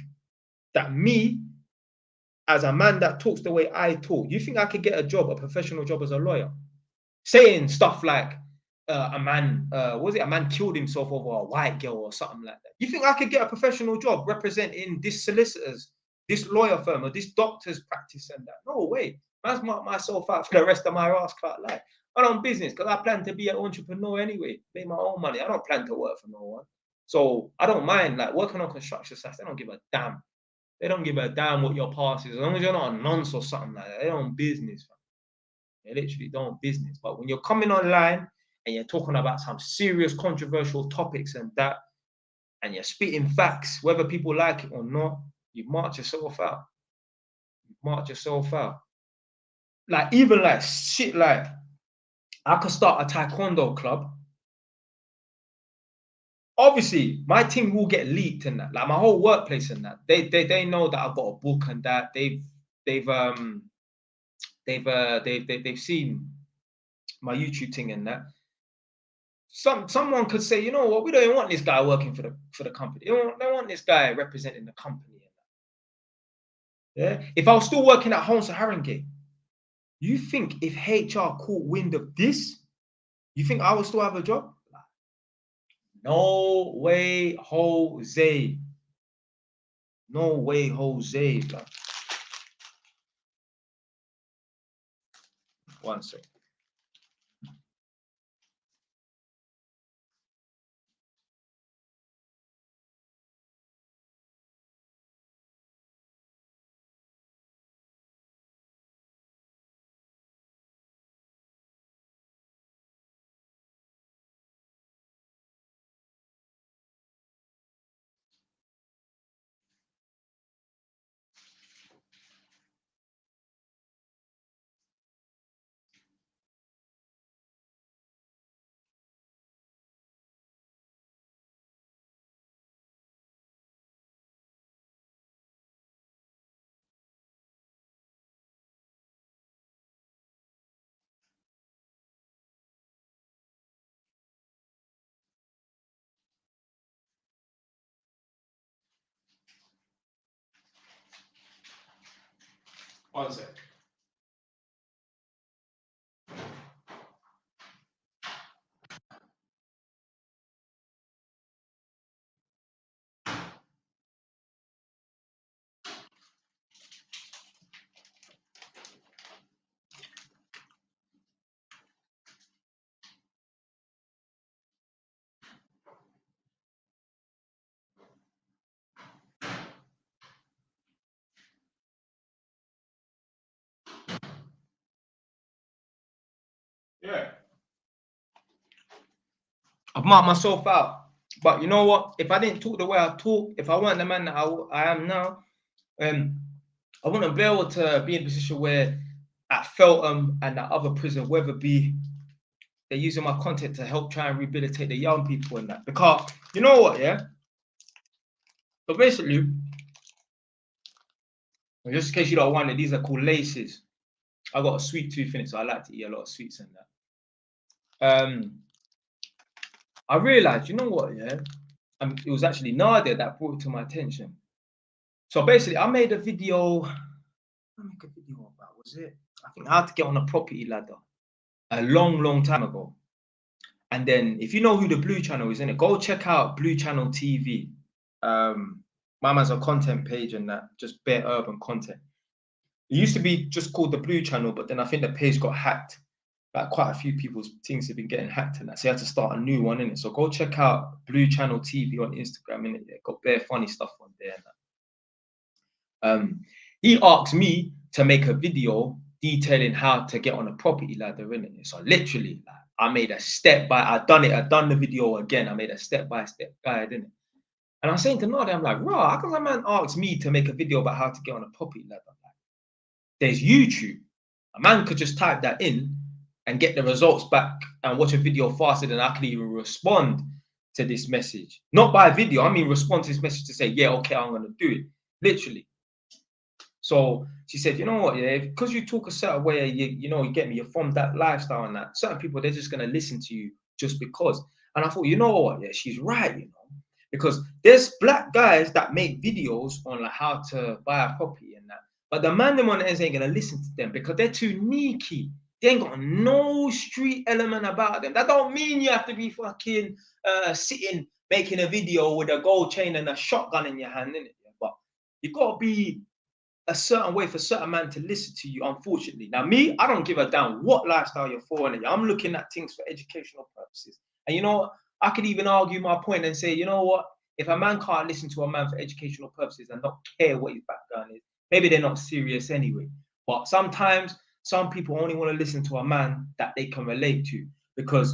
that me, as a man that talks the way I talk, you think I could get a job, a professional job as a lawyer? Saying stuff like a man killed himself over a white girl or something like that. You think I could get a professional job representing this solicitor's, this lawyer firm, or this doctor's practice and that? No way. Man's marked myself out for the rest of my ass clout life. I don't business because I plan to be an entrepreneur anyway, make my own money. I don't plan to work for no one. So I don't mind like working on construction sites. They don't give a damn. They don't give a damn what your past is. As long as you're not a nonce or something like that, they don't business. They literally don't business. But when you're coming online and you're talking about some serious controversial topics and that, and you're spitting facts, whether people like it or not, you march yourself out. You march yourself out. Like even like shit like I could start a taekwondo club. Obviously, my team will get leaked and that, like my whole workplace and that. They know that I've got a book and that they've they've seen my YouTube thing and that. Someone could say, you know what, we don't even want this guy working for the company. They don't want this guy representing the company. Yeah. If I was still working at Home Saharangate, you think if HR caught wind of this, you think I would still have a job? No way, Jose. No way, Jose. Like, one second. One sec. Yeah. I've marked myself out. But you know what? If I didn't talk the way I talk, if I weren't the man that I am now, I wouldn't be able to be in a position where at Feltham and that other prison, Wetherby, they're using my content to help try and rehabilitate the young people and that. Because you know what, yeah? So basically, just in case you don't want it, these are called laces. I got a sweet tooth in it, so I like to eat a lot of sweets and that. I realized, you know what, yeah? It was actually Nadia that brought it to my attention. So basically, I made a video. I make a video about, was it? I think how to get on a property ladder a long time ago. And then if you know who the Blue Channel is, innit, go check out Blue Channel TV. My man's a content page and that, just bare urban content. It used to be just called the Blue Channel, but then I think the page got hacked. Like quite a few people's things have been getting hacked and that. So you had to start a new one, innit? So go check out Blue Channel TV on Instagram, innit? Yeah, got bare funny stuff on there and that. He asked me to make a video detailing how to get on a property ladder, innit? So literally, like, I made a I'd done the video again. I made a step-by-step guide, innit? And I was saying to Nadia, I'm like, raw, how come that man asked me to make a video about how to get on a property ladder? Like, there's YouTube. A man could just type that in and get the results back and watch a video faster than I can even respond to this message. Not by video, I mean respond to this message to say, yeah, okay, I'm gonna do it. Literally. So she said, you know what, yeah, because you talk a certain way, you know, you get me, you're from that lifestyle and that. Certain people, they're just gonna listen to you just because. And I thought, you know what, yeah, she's right, you know, because there's black guys that make videos on like how to buy a property and that. But the man them on the ends ain't gonna listen to them because they're too sneaky. They ain't got no street element about them. That don't mean you have to be fucking sitting making a video with a gold chain and a shotgun in your hand, innit? But you gotta be a certain way for certain man to listen to you, unfortunately. Now, me, I don't give a damn what lifestyle you're for. I'm looking at things for educational purposes. And you know what? I could even argue my point and say, you know what? If a man can't listen to a man for educational purposes and not care what his background is, maybe they're not serious anyway. But sometimes some people only want to listen to a man that they can relate to. Because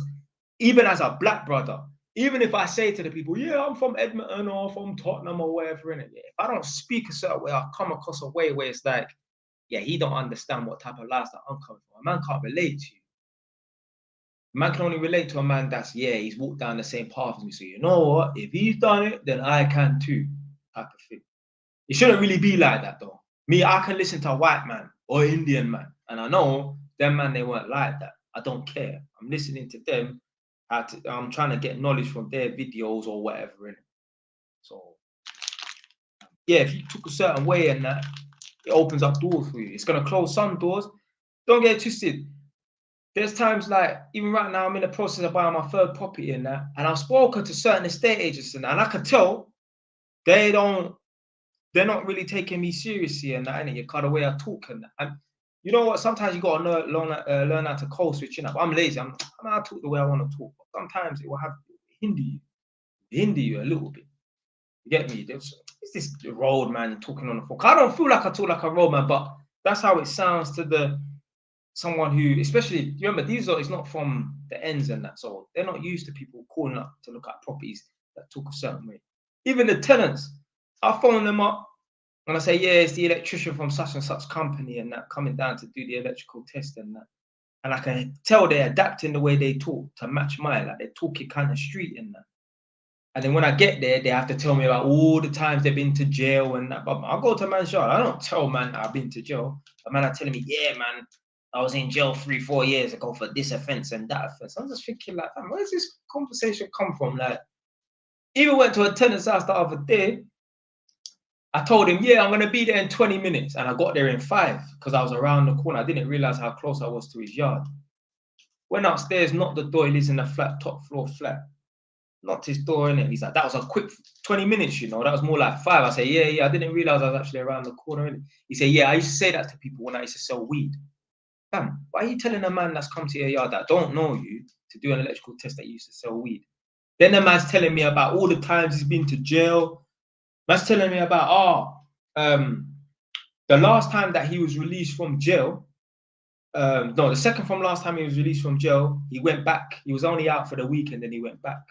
even as a black brother, even if I say to the people, yeah, I'm from Edmonton or from Tottenham or wherever, in it, if I don't speak a certain way, I'll come across a way where it's like, yeah, he don't understand what type of lifestyle I'm coming from. A man can't relate to you. A man can only relate to a man that's, yeah, he's walked down the same path as me. So you know what? If he's done it, then I can too, type of thing. It shouldn't really be like that though. Me, I can listen to a white man or Indian man, and I know them man, they weren't like that. I don't care. I'm listening to them. I'm trying to get knowledge from their videos or whatever. Innit? So yeah, if you took a certain way and that, it opens up doors for you. It's gonna close some doors. Don't get it twisted. There's times like even right now, I'm in the process of buying my third property and that, and I've spoken to certain estate agents and I could tell they're not really taking me seriously and that, innit? You cut away I talk and that. And you know what? Sometimes you gotta learn how to code switch. You know, I'm lazy. I'm not talk the way I want to talk. But sometimes it will have hinder you a little bit. You get me? It's this road man talking on the phone. I don't feel like I talk like a road man, but that's how it sounds to someone who, especially, you remember, these are, it's not from the ends and that, so they're not used to people calling up to look at properties that talk a certain way. Even the tenants, I phone them up and I say, yeah, it's the electrician from such and such company and that coming down to do the electrical test and that. And I can tell they're adapting the way they talk to match mine, like they're talking kind of street and that. And then when I get there, they have to tell me about all the times they've been to jail and that. But I'll go to man's shop. I don't tell man that I've been to jail. A man are telling me, yeah, man, I was in jail 3-4 years ago for this offense and that offense. I'm just thinking, like, man, where's this conversation come from? Like, even went to a tenant's house the other day, I told him, yeah, I'm going to be there in 20 minutes. And I got there in 5 because I was around the corner. I didn't realize how close I was to his yard. Went upstairs, knocked the door. He lives in a flat, top floor flat. Knocked his door in it. He's like, that was a quick 20 minutes, you know. That was more like 5. I say, yeah. I didn't realize I was actually around the corner. Innit? He said, yeah, I used to say that to people when I used to sell weed. Fam, why are you telling a man that's come to your yard that don't know you to do an electrical test that you used to sell weed? Then the man's telling me about all the times he's been to jail. Man's telling me about, the last time that he was released from jail, no, the second from last time he was released from jail, he went back. He was only out for the week and then he went back.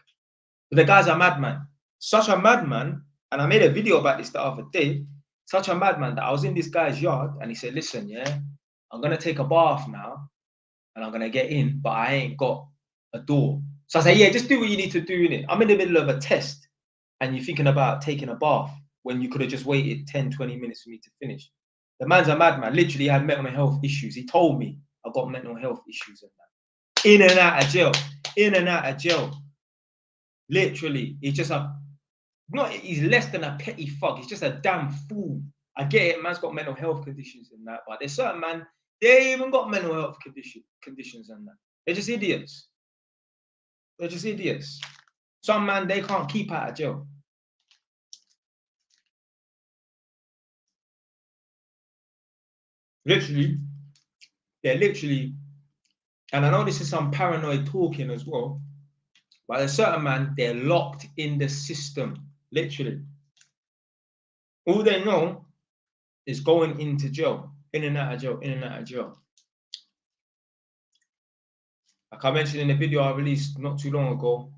But the guy's a madman. Such a madman, and I made a video about this the other day, such a madman that I was in this guy's yard and he said, listen, yeah, I'm going to take a bath now and I'm going to get in, but I ain't got a door. So I said, yeah, just do what you need to do in it. I'm in the middle of a test and you're thinking about taking a bath when you could have just waited 10, 20 minutes for me to finish. The man's a madman. Literally had mental health issues. He told me I've got mental health issues and that. In and out of jail. In and out of jail. Literally. He's just he's less than a petty fuck. He's just a damn fool. I get it. Man's got mental health conditions and that. But there's certain man, they ain't even got mental health conditions and that. They're just idiots. They're just idiots. Some man, they can't keep out of jail. Literally, they're literally, and I know this is some paranoid talking as well, but a certain man, they're locked in the system, literally. All they know is going into jail, in and out of jail, in and out of jail. Like I mentioned in the video I released not too long ago,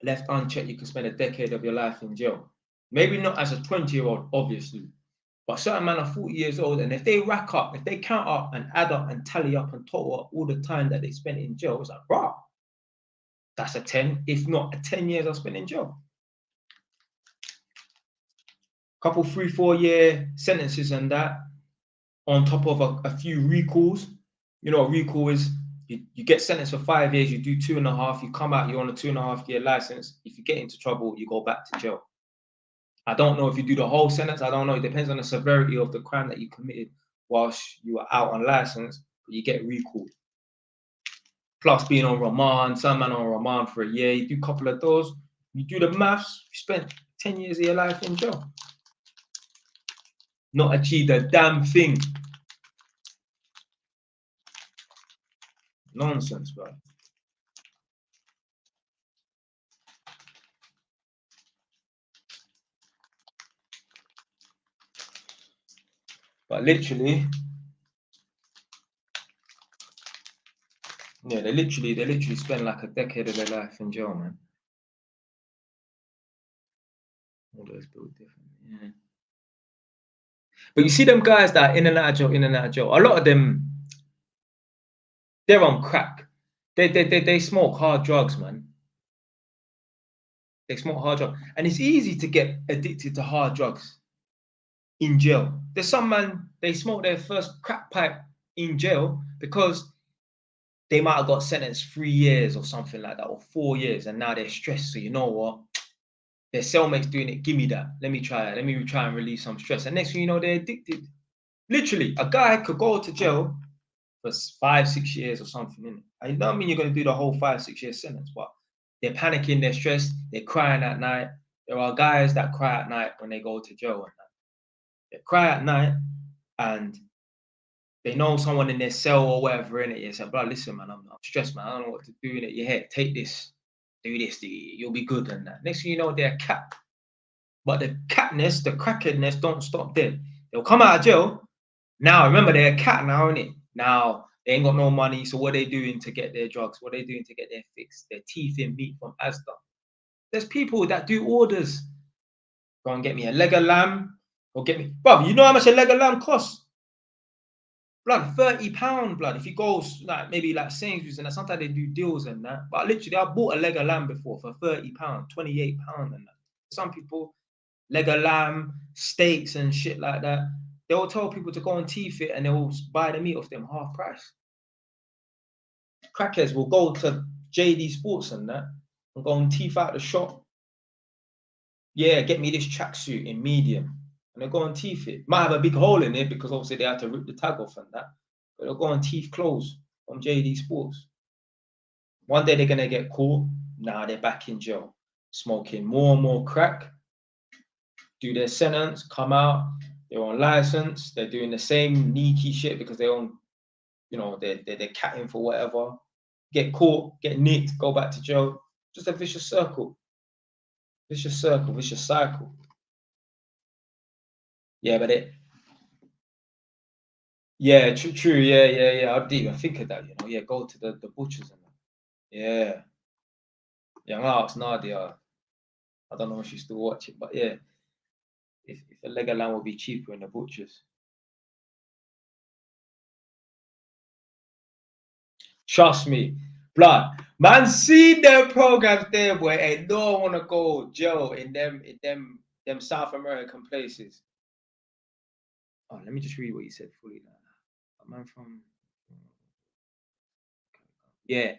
left unchecked, you can spend a decade of your life in jail. Maybe not as a 20-year-old, obviously, but certain men are 40 years old, and if they rack up, if they count up and add up and tally up and total up all the time that they spent in jail, it's like, bro, that's a 10, if not a 10 years I spent in jail. Couple 3-4 year sentences and that, on top of a few recalls. You know what recall is? You get sentenced for 5 years, you do 2.5, you come out, you're on a 2.5 year license. If you get into trouble, you go back to jail. I don't know if you do the whole sentence. I don't know. It depends on the severity of the crime that you committed whilst you were out on license, but you get recalled. Plus being on remand, some man on remand for a year, you do a couple of those, you do the maths, you spent 10 years of your life in jail. Not achieved a damn thing. Nonsense, bro. But literally, yeah, they literally spend like a decade of their life in jail, man. All those built different, yeah. But you see them guys that are in and out of jail, in and out of jail. A lot of them, they're on crack. They smoke hard drugs, man. They smoke hard drugs, and it's easy to get addicted to hard drugs in jail. There's some man, they smoke their first crack pipe in jail because they might have got sentenced 3 years or something like that, or 4 years, and now they're stressed. So you know what? Their cellmate's doing it. Give me that. Let me try it. Let me try and release some stress. And next thing you know, they're addicted. Literally, a guy could go to jail for 5-6 years or something. Innit? I don't mean you're going to do the whole 5-6 year sentence, but they're panicking, they're stressed, they're crying at night. There are guys that cry at night when they go to jail. They cry at night and they know someone in their cell or whatever in it. They say, bro, listen, man, I'm stressed, man. I don't know what to do in it. Your head, take this, do this, you'll be good and that. Next thing you know, they're capped. But the catness, the crackedness don't stop there. They'll come out of jail. Now, remember, they're a cat now, innit? Now, they ain't got no money, so what are they doing to get their drugs? What are they doing to get their fix? Their teeth in meat from Asda. There's people that do orders. Go and get me a leg of lamb. Go get me... Bro, you know how much a leg of lamb costs? Blood, £30, blood. If you go, like, maybe like Sainsbury's and that, sometimes they do deals and that. But literally, I bought a leg of lamb before for £30, £28 and that. Some people, leg of lamb, steaks and shit like that, they will tell people to go and teeth it and they will buy the meat off them half price. Crackheads will go to JD Sports and that and go and teeth out the shop. Yeah, get me this tracksuit in medium. and they'll go and teeth it. Might have a big hole in it because obviously they had to rip the tag off and that, but they'll go and teeth clothes on JD Sports. One day they're gonna get caught. Now they're back in jail, smoking more and more crack. Do their sentence, come out. They're on license. They're doing the same sneaky shit because they're on, you know, they're catting for whatever. Get caught, get nicked, go back to jail. Just a vicious circle. Vicious circle, vicious cycle. Yeah, but yeah, true. Yeah. I didn't even think of that, you know. Yeah, go to the butchers and that. Yeah. Young Arts, Nadia. I don't know if she's still watching, but yeah. If a leg of lamb would be cheaper in the butchers. Trust me, blood. Man, see them programs there, boy, and no one wanna go jail in them South American places. Oh, let me just read what you said fully now. A man from yeah,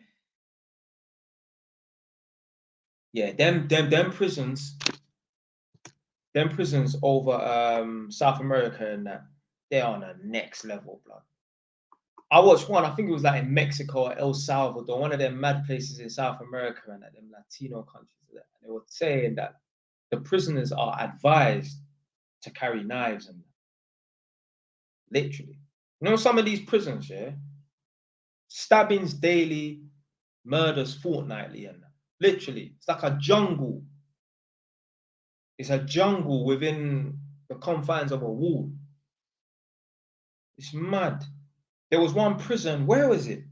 them prisons over South America and that, they're on a next level, blood. I watched one, I think it was like in Mexico or El Salvador, one of them mad places in South America and that, them Latino countries. And they were saying that the prisoners are advised to carry knives and literally. You know, some of these prisons, yeah, stabbings daily, murders fortnightly, and literally, it's like a jungle. It's a jungle within the confines of a wall. It's mad. There was one prison. Where was it?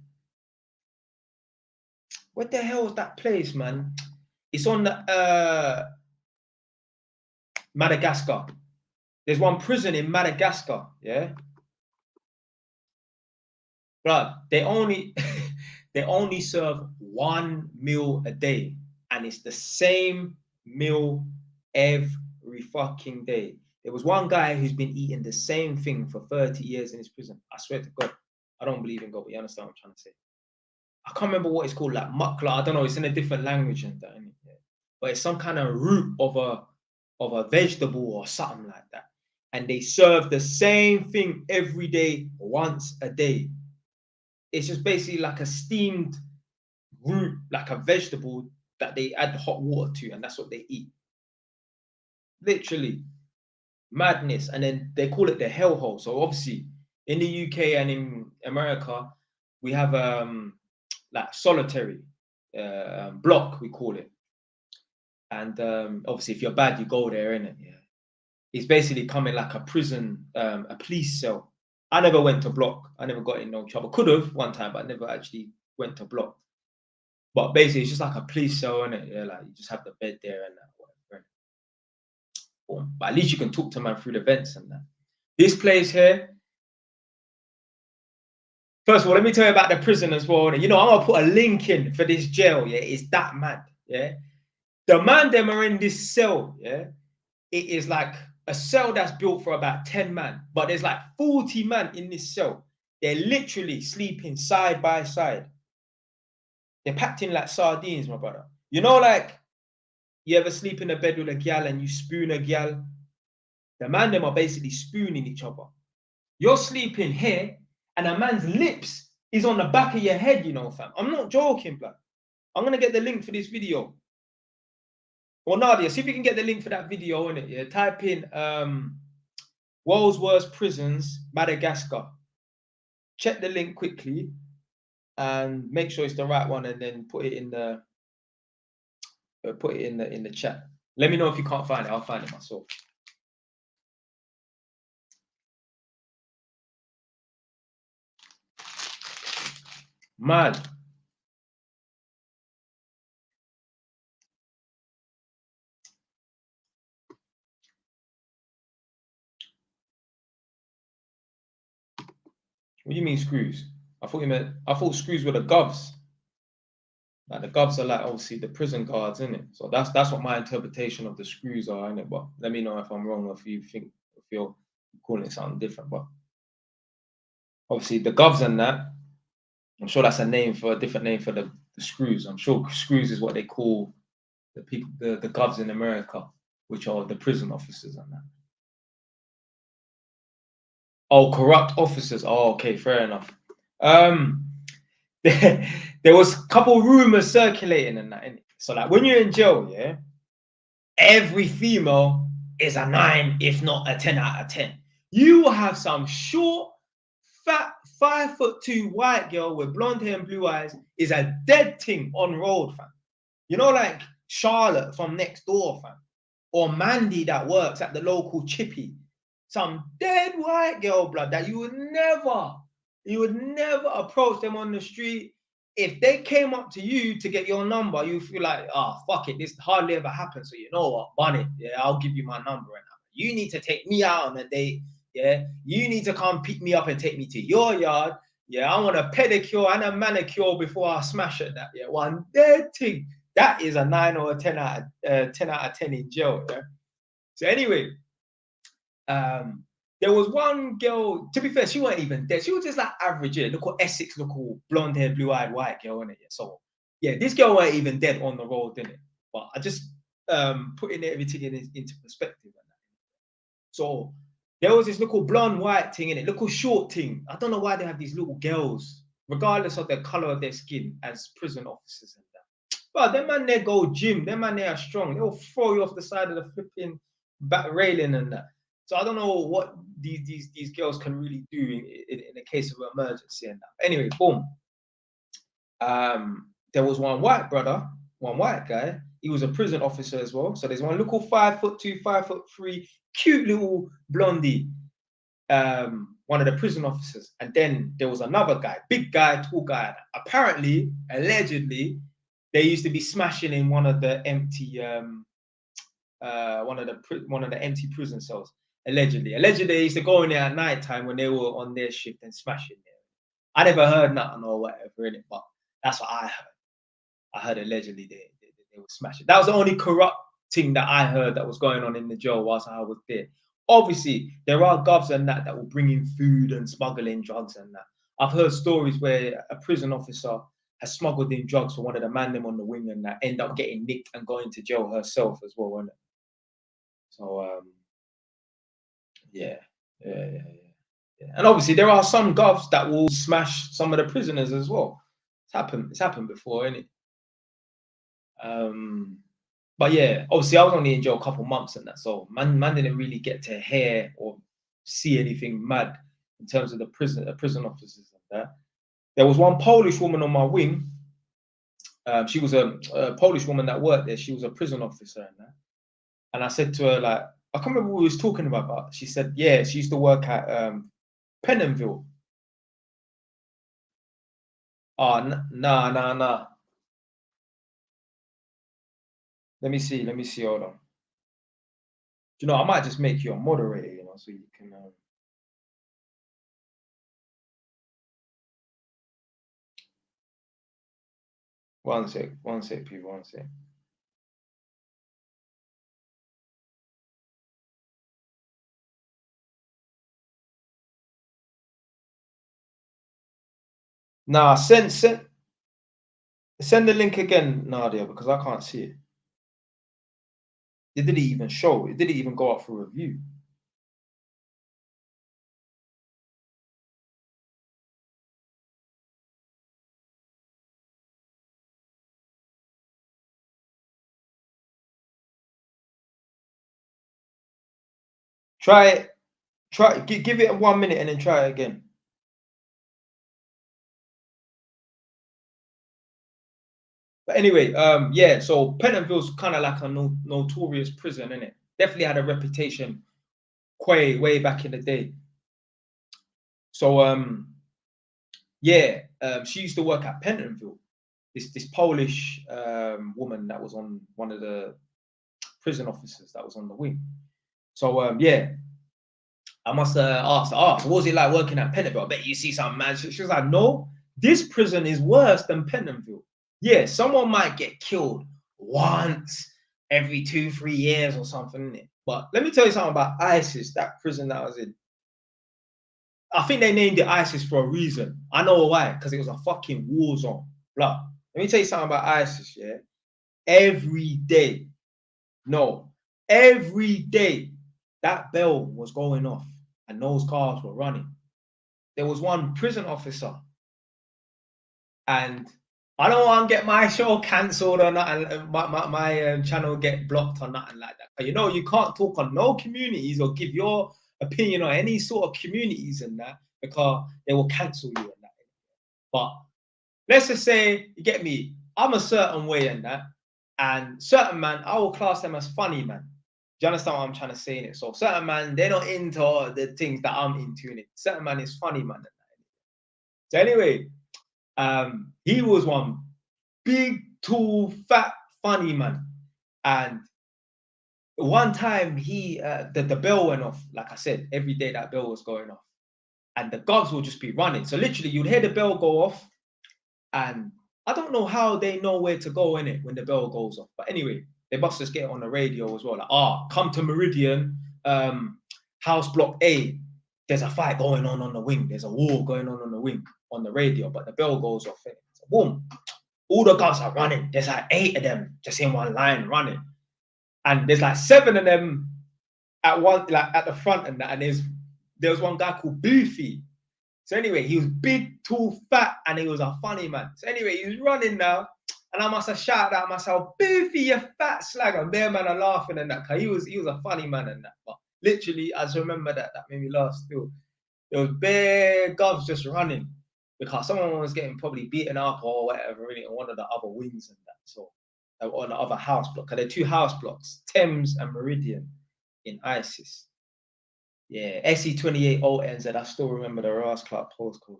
What the hell is that place, man? It's on the Madagascar. There's one prison in Madagascar, yeah. But they only they only serve one meal a day, and it's the same meal every fucking day. There was one guy who's been eating the same thing for 30 years in his prison. I swear to God, I don't believe in God, but you understand what I'm trying to say. I can't remember what it's called, like makla. I don't know. It's in a different language and that, yeah. But it's some kind of root of a vegetable or something like that. And they serve the same thing every day, once a day. It's just basically like a steamed root, like a vegetable that they add hot water to, and that's what they eat. Literally, madness. And then they call it the hellhole. So obviously, in the UK and in America, we have like solitary block, we call it. And obviously, if you're bad, you go there, innit? Yeah. It's basically coming like a prison, a police cell. I never went to block. I never got in no trouble. Could have one time, but I never actually went to block. But basically, it's just like a police cell, innit? Yeah, like you just have the bed there and that, whatever. Boom. But at least you can talk to man through the vents and that. This place here, first of all, let me tell you about the prison as well. You know, I'm gonna put a link in for this jail. Yeah, it's that mad. Yeah, the man them are in this cell. Yeah, it is like a cell that's built for about 10 man, but there's like 40 man in this cell. They're literally sleeping side by side. They're packed in like sardines, my brother. You know, like you ever sleep in a bed with a gal and you spoon a gal? The man them are basically spooning each other. You're sleeping here, and a man's lips is on the back of your head, you know, fam. I'm not joking, blood. I'm gonna get the link for this video. Well, Nadia, see if you can get the link for that video in it. Yeah, type in world's worst prisons, Madagascar. Check the link quickly and make sure it's the right one, and then put it in the chat. Let me know if you can't find it. I'll find it myself. Mad. What do you mean screws? I thought screws were the govs. Like the govs are like obviously the prison guards, isn't it? So that's what my interpretation of the screws are, innit? But let me know if I'm wrong or if you think if you're calling it something different. But obviously the govs and that, I'm sure that's a different name for the screws. I'm sure screws is what they call the people, the govs in America, which are the prison officers and that. Oh, corrupt officers. Oh, okay, fair enough. Um, there was a couple rumors circulating and that. Innit? So like when you're in jail, yeah, every female is a 9, if not a 10 out of 10. You will have some short, fat, 5'2" white girl with blonde hair and blue eyes is a dead thing on road, fam. You know, like Charlotte from next door, fam, or Mandy that works at the local chippy. Some dead white girl, blood, that you would never approach them on the street. If they came up to you to get your number, you feel like, oh, fuck it, this hardly ever happens. So you know what, Bunny, yeah, I'll give you my number right now. You need to take me out on a date, yeah. You need to come pick me up and take me to your yard. Yeah, I want a pedicure and a manicure before I smash at that. Yeah, one dead thing. That is a 9 or a 10 out of 10 in jail. Yeah. So anyway, there was one girl, to be fair, she wasn't even dead. She was just like average, yeah, local Essex, local blonde hair, blue eyed white girl, innit? Yeah. So yeah, this girl wasn't even dead on the road, didn't it? But I just putting everything into perspective. So there was this little blonde white thing in it, little short thing. I don't know why they have these little girls, regardless of the color of their skin, as prison officers and that. But them man there go gym, them man they are strong. They'll throw you off the side of the flipping back railing and that. So I don't know what these girls can really do in a case of emergency and that. Anyway, boom. There was one white brother, one white guy. He was a prison officer as well. So there's one little 5'2", 5'3", cute little blondie, one of the prison officers. And then there was another guy, big guy, tall guy. Apparently, allegedly, they used to be smashing in one of the empty one of the empty prison cells. Allegedly, they used to go in there at night time when they were on their shift and smashing there. I never heard nothing or whatever in it, but that's what I heard. I heard allegedly they were smashing. That was the only corrupt thing that I heard that was going on in the jail whilst I was there. Obviously, there are govs and that will bring in food and smuggle in drugs and that. I've heard stories where a prison officer has smuggled in drugs for one of the man them on the wing and that end up getting nicked and going to jail herself as well, wasn't it? So yeah, yeah. And obviously there are some govs that will smash some of the prisoners as well. It's happened before, isn't it? But yeah, obviously I was only in jail a couple months and that, so man didn't really get to hear or see anything mad in terms of the prison officers and that. There was one Polish woman on my wing. She was a Polish woman that worked there. She was a prison officer and that. And I said to her, like, I can't remember what we was talking about, but she said, yeah, she used to work at Pentonville. Oh, nah. Let me see. Hold on. You know, I might just make you a moderator, you know, so you can. One sec, people, one sec. Nah, send the link again, Nadia, because I can't see it. It didn't even show. It didn't even go up for review. Try it. Give it 1 minute and then try it again. But anyway, yeah. So Pentonville's kind of like a notorious prison, isn't it? Definitely had a reputation way back in the day. So yeah, she used to work at Pentonville. This Polish woman that was on one of the prison officers that was on the wing. So yeah, I must ask, so what was it like working at Pentonville? I bet you see something mad. She was like, no, this prison is worse than Pentonville. Yeah, someone might get killed once every 2-3 years or something, innit? But let me tell you something about ISIS, that prison that I was in. I think they named it ISIS for a reason. I know why, because it was a fucking war zone. Blah. Let me tell you something about ISIS, yeah? Every day, that bell was going off. and those cars were running. There was one prison officer, and I don't want to get my show cancelled or nothing, my channel get blocked or nothing like that. But you know, you can't talk on no communities or give your opinion on any sort of communities and that, because they will cancel you and that. But let's just say, you get me, I'm a certain way in that, and certain man, I will class them as funny man. Do you understand what I'm trying to say in it? So certain man, they're not into the things that I'm into in it. Certain man is funny man. So anyway, he was one big, tall, fat, funny man. And one time the bell went off. Like I said, every day that bell was going off. And the guards will just be running. So literally you'd hear the bell go off, and I don't know how they know where to go in it when the bell goes off. But anyway, they must just get on the radio as well. Like, come to Meridian, house block A. There's a fight going on the wing. There's a war going on the wing on the radio, but the bell goes off. So boom, all the guards are running. There's like 8 of them just in one line running, and there's like 7 of them at one, like at the front, and that. And there was one guy called Boofy. So anyway, he was big, tall, fat, and he was a funny man. So anyway, he was running now, and I must have shouted out myself, "Boofy, you fat slag!" And their man are laughing and that, cause he was a funny man and that. But literally, I just remember that made me laugh still. There was bare govs just running because someone was getting probably beaten up or whatever in one of the other wings and that. So on the other house block, cause there are 2 house blocks, Thames and Meridian in ISIS. Yeah, SE28 ONZ. I still remember the Riots Club postcode.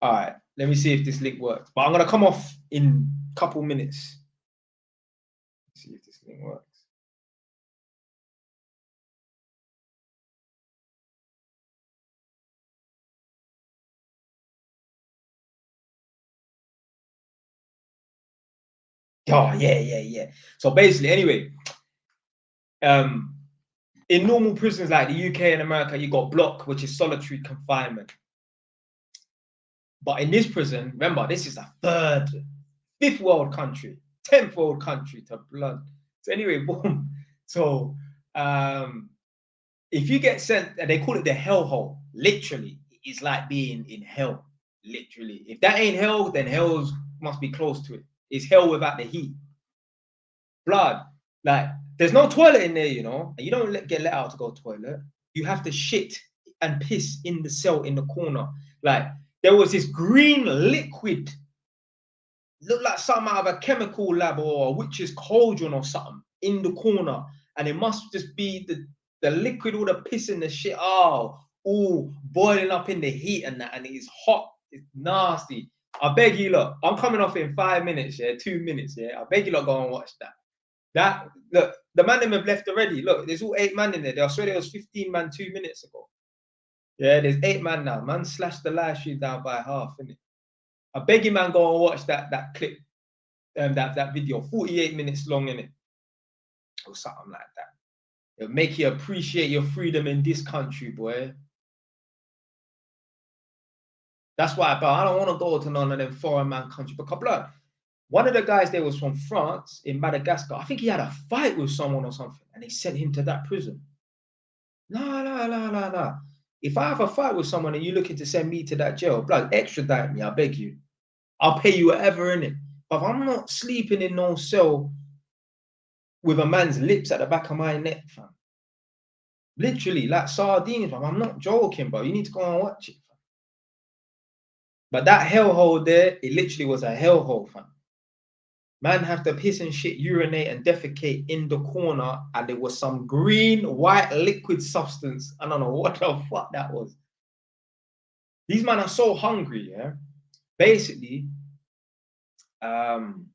All right, let me see if this link works. But I'm gonna come off in a couple minutes. Let's see if this link works. Oh yeah. So basically, anyway, in normal prisons like the UK and America, you got block, which is solitary confinement. But in this prison, remember, this is a 5th world country, 10th world country to blood. So anyway, boom. So if you get sent, and they call it the hellhole, literally, it's like being in hell, literally. If that ain't hell, then hell must be close to it. It's hell without the heat. Blood, like, there's no toilet in there, you know, and you don't get let out to go to the toilet. You have to shit and piss in the cell in the corner. Like, there was this green liquid, looked like something out of a chemical lab or a witch's cauldron or something in the corner. And it must just be the liquid, all the piss and the shit, all boiling up in the heat and that. And it's hot, it's nasty. I beg you, look, I'm coming off in 5 minutes, 2 minutes, I beg you, look, go and watch that. Look, the man them have left already. Look, there's all 8 man in there. I swear there was 15 man 2 minutes ago. Yeah, there's 8 man now. Man slashed the live stream down by half, innit? I beg you, man, go and watch that clip, that video, 48 minutes long, innit? Or something like that. It'll make you appreciate your freedom in this country, boy. That's why, but I don't want to go to none of them foreign man country. Because blood, one of the guys there was from France, in Madagascar. I think he had a fight with someone or something, and they sent him to that prison. No. If I have a fight with someone and you're looking to send me to that jail, blood, extradite me, I beg you. I'll pay you whatever in it. But if I'm not sleeping in no cell with a man's lips at the back of my neck, fam. Literally, like sardines, fam. I'm not joking, bro. You need to go and watch it, fam. But that hellhole there, it literally was a hellhole, fam. Man have to piss and shit, urinate and defecate in the corner, and there was some green, white liquid substance. I don't know what the fuck that was. These men are so hungry, yeah? Basically, and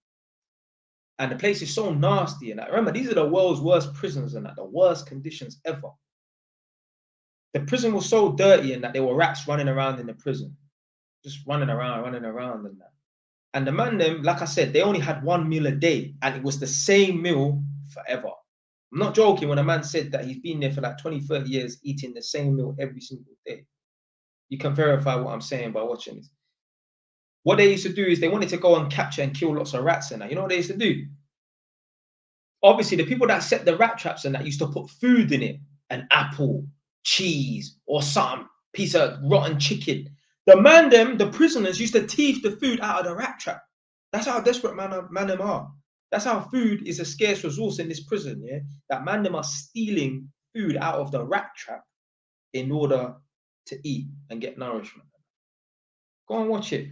the place is so nasty. And remember, these are the world's worst prisons and the worst conditions ever. The prison was so dirty and that there were rats running around in the prison. Just running around and that. And the man, them, like I said, they only had 1 meal a day, and it was the same meal forever. I'm not joking when a man said that he's been there for like 20, 30 years eating the same meal every single day. You can verify what I'm saying by watching this. What they used to do is they wanted to go and capture and kill lots of rats and that. You know what they used to do? Obviously, the people that set the rat traps and that used to put food in it. an apple, cheese, or some piece of rotten chicken. The man them, the prisoners used to thief the food out of the rat trap. That's how desperate man them are. That's how food is a scarce resource in this prison, yeah? That man them are stealing food out of the rat trap in order to eat and get nourishment. Go and watch it.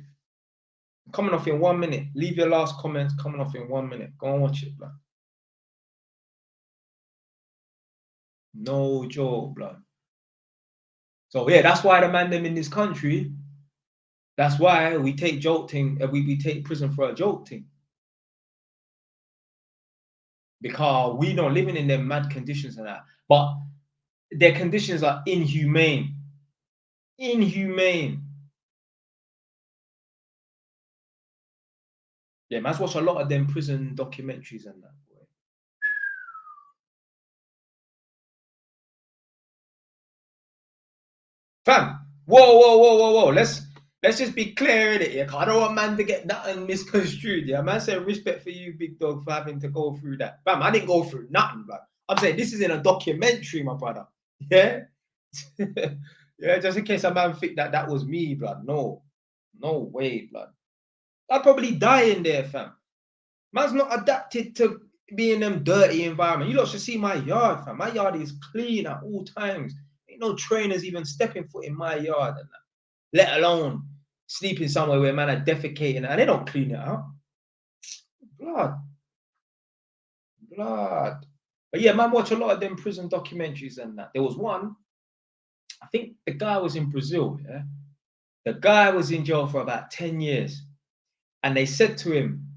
Coming off in 1 minute. Leave your last comments. Coming off in 1 minute. Go and watch it, blood. No joke, blood. So yeah, that's why the man them in this country, that's why we take jolting, we take prison for a jolting. Because we not living in them mad conditions and that. But their conditions are inhumane. Inhumane. Yeah, man's watch a lot of them prison documentaries and that. Boy. Fam, whoa. Let's just be clear in it. Yeah? I don't want man to get nothing misconstrued. Yeah, man said respect for you, big dog, for having to go through that. Fam, I didn't go through nothing, blood. I'm saying this is in a documentary, my brother. Yeah, yeah. Just in case a man think that that was me, blood. No way, blood. I'd probably die in there, fam. Man's not adapted to being in them dirty environment. You lot should see my yard, fam. My yard is clean at all times. Ain't no trainers even stepping foot in my yard and that. Let alone sleeping somewhere where man are defecating and they don't clean it out. Blood. But yeah, man, watch a lot of them prison documentaries and that. There was one, I think the guy was in Brazil, yeah? The guy was in jail for about 10 years. And they said to him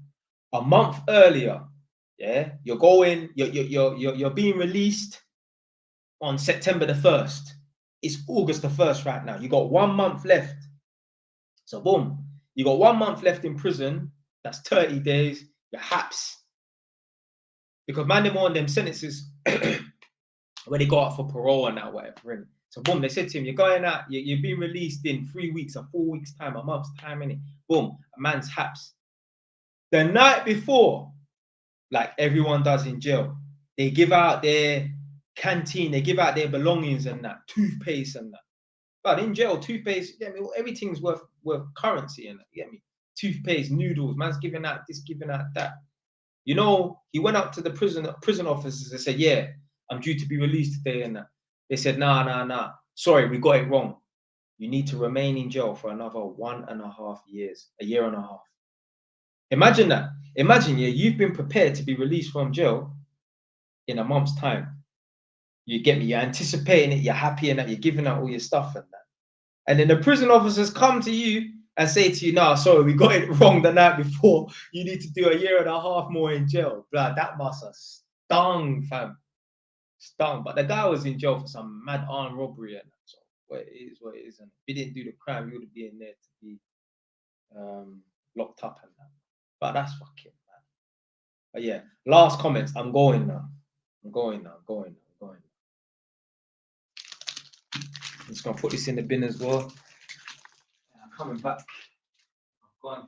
a month earlier, yeah, you're being released on September the 1st. It's August the 1st right now. You got 1 month left. So boom, you got 1 month left in prison. That's 30 days. Your haps. Because man, them on them sentences where they go out for parole and that whatever. So boom, they said to him, you're going out, you're being released in 3 weeks, or 4 weeks time, a month's time, innit? Boom, a man's haps. The night before, like everyone does in jail, they give out their canteen, they give out their belongings and that, toothpaste and that. But in jail, toothpaste, you get me, everything's worth currency and that, you get me? Toothpaste, noodles, man's giving out this, giving out that. You know, he went up to the prison officers and said, yeah, I'm due to be released today and that. They said, nah. Sorry, we got it wrong. You need to remain in jail for another 1.5 years, a year and a half. Imagine that. Imagine, yeah, you've been prepared to be released from jail in a month's time. You get me? You're anticipating it. You're happy and that. You're giving out all your stuff and that. And then the prison officers come to you and say to you, "No, sorry, we got it wrong the night before. You need to do a year and a half more in jail." Blood, that must have stung, fam. Stung. But the guy was in jail for some mad armed robbery and that. So what it is, what it isn't. If he didn't do the crime, he would be in there to be locked up and that. But that's fucking mad. But yeah, last comments. I'm going now. I'm going. I'm just gonna put this in the bin as well. I'm coming back. I'm going.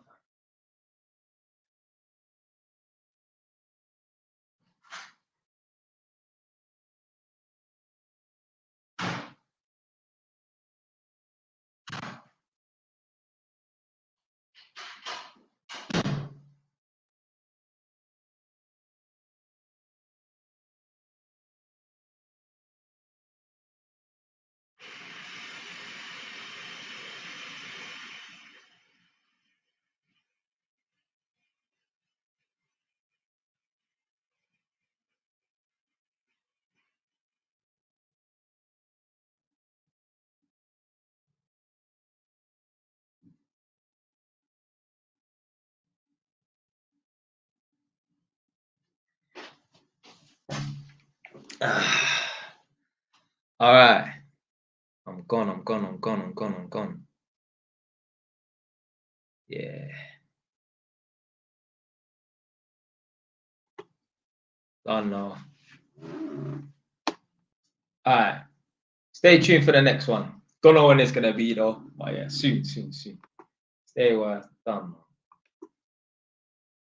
All right. I'm gone. Yeah. Oh no. All right. Stay tuned for the next one. Don't know when it's gonna be though. But yeah, soon. Stay well done.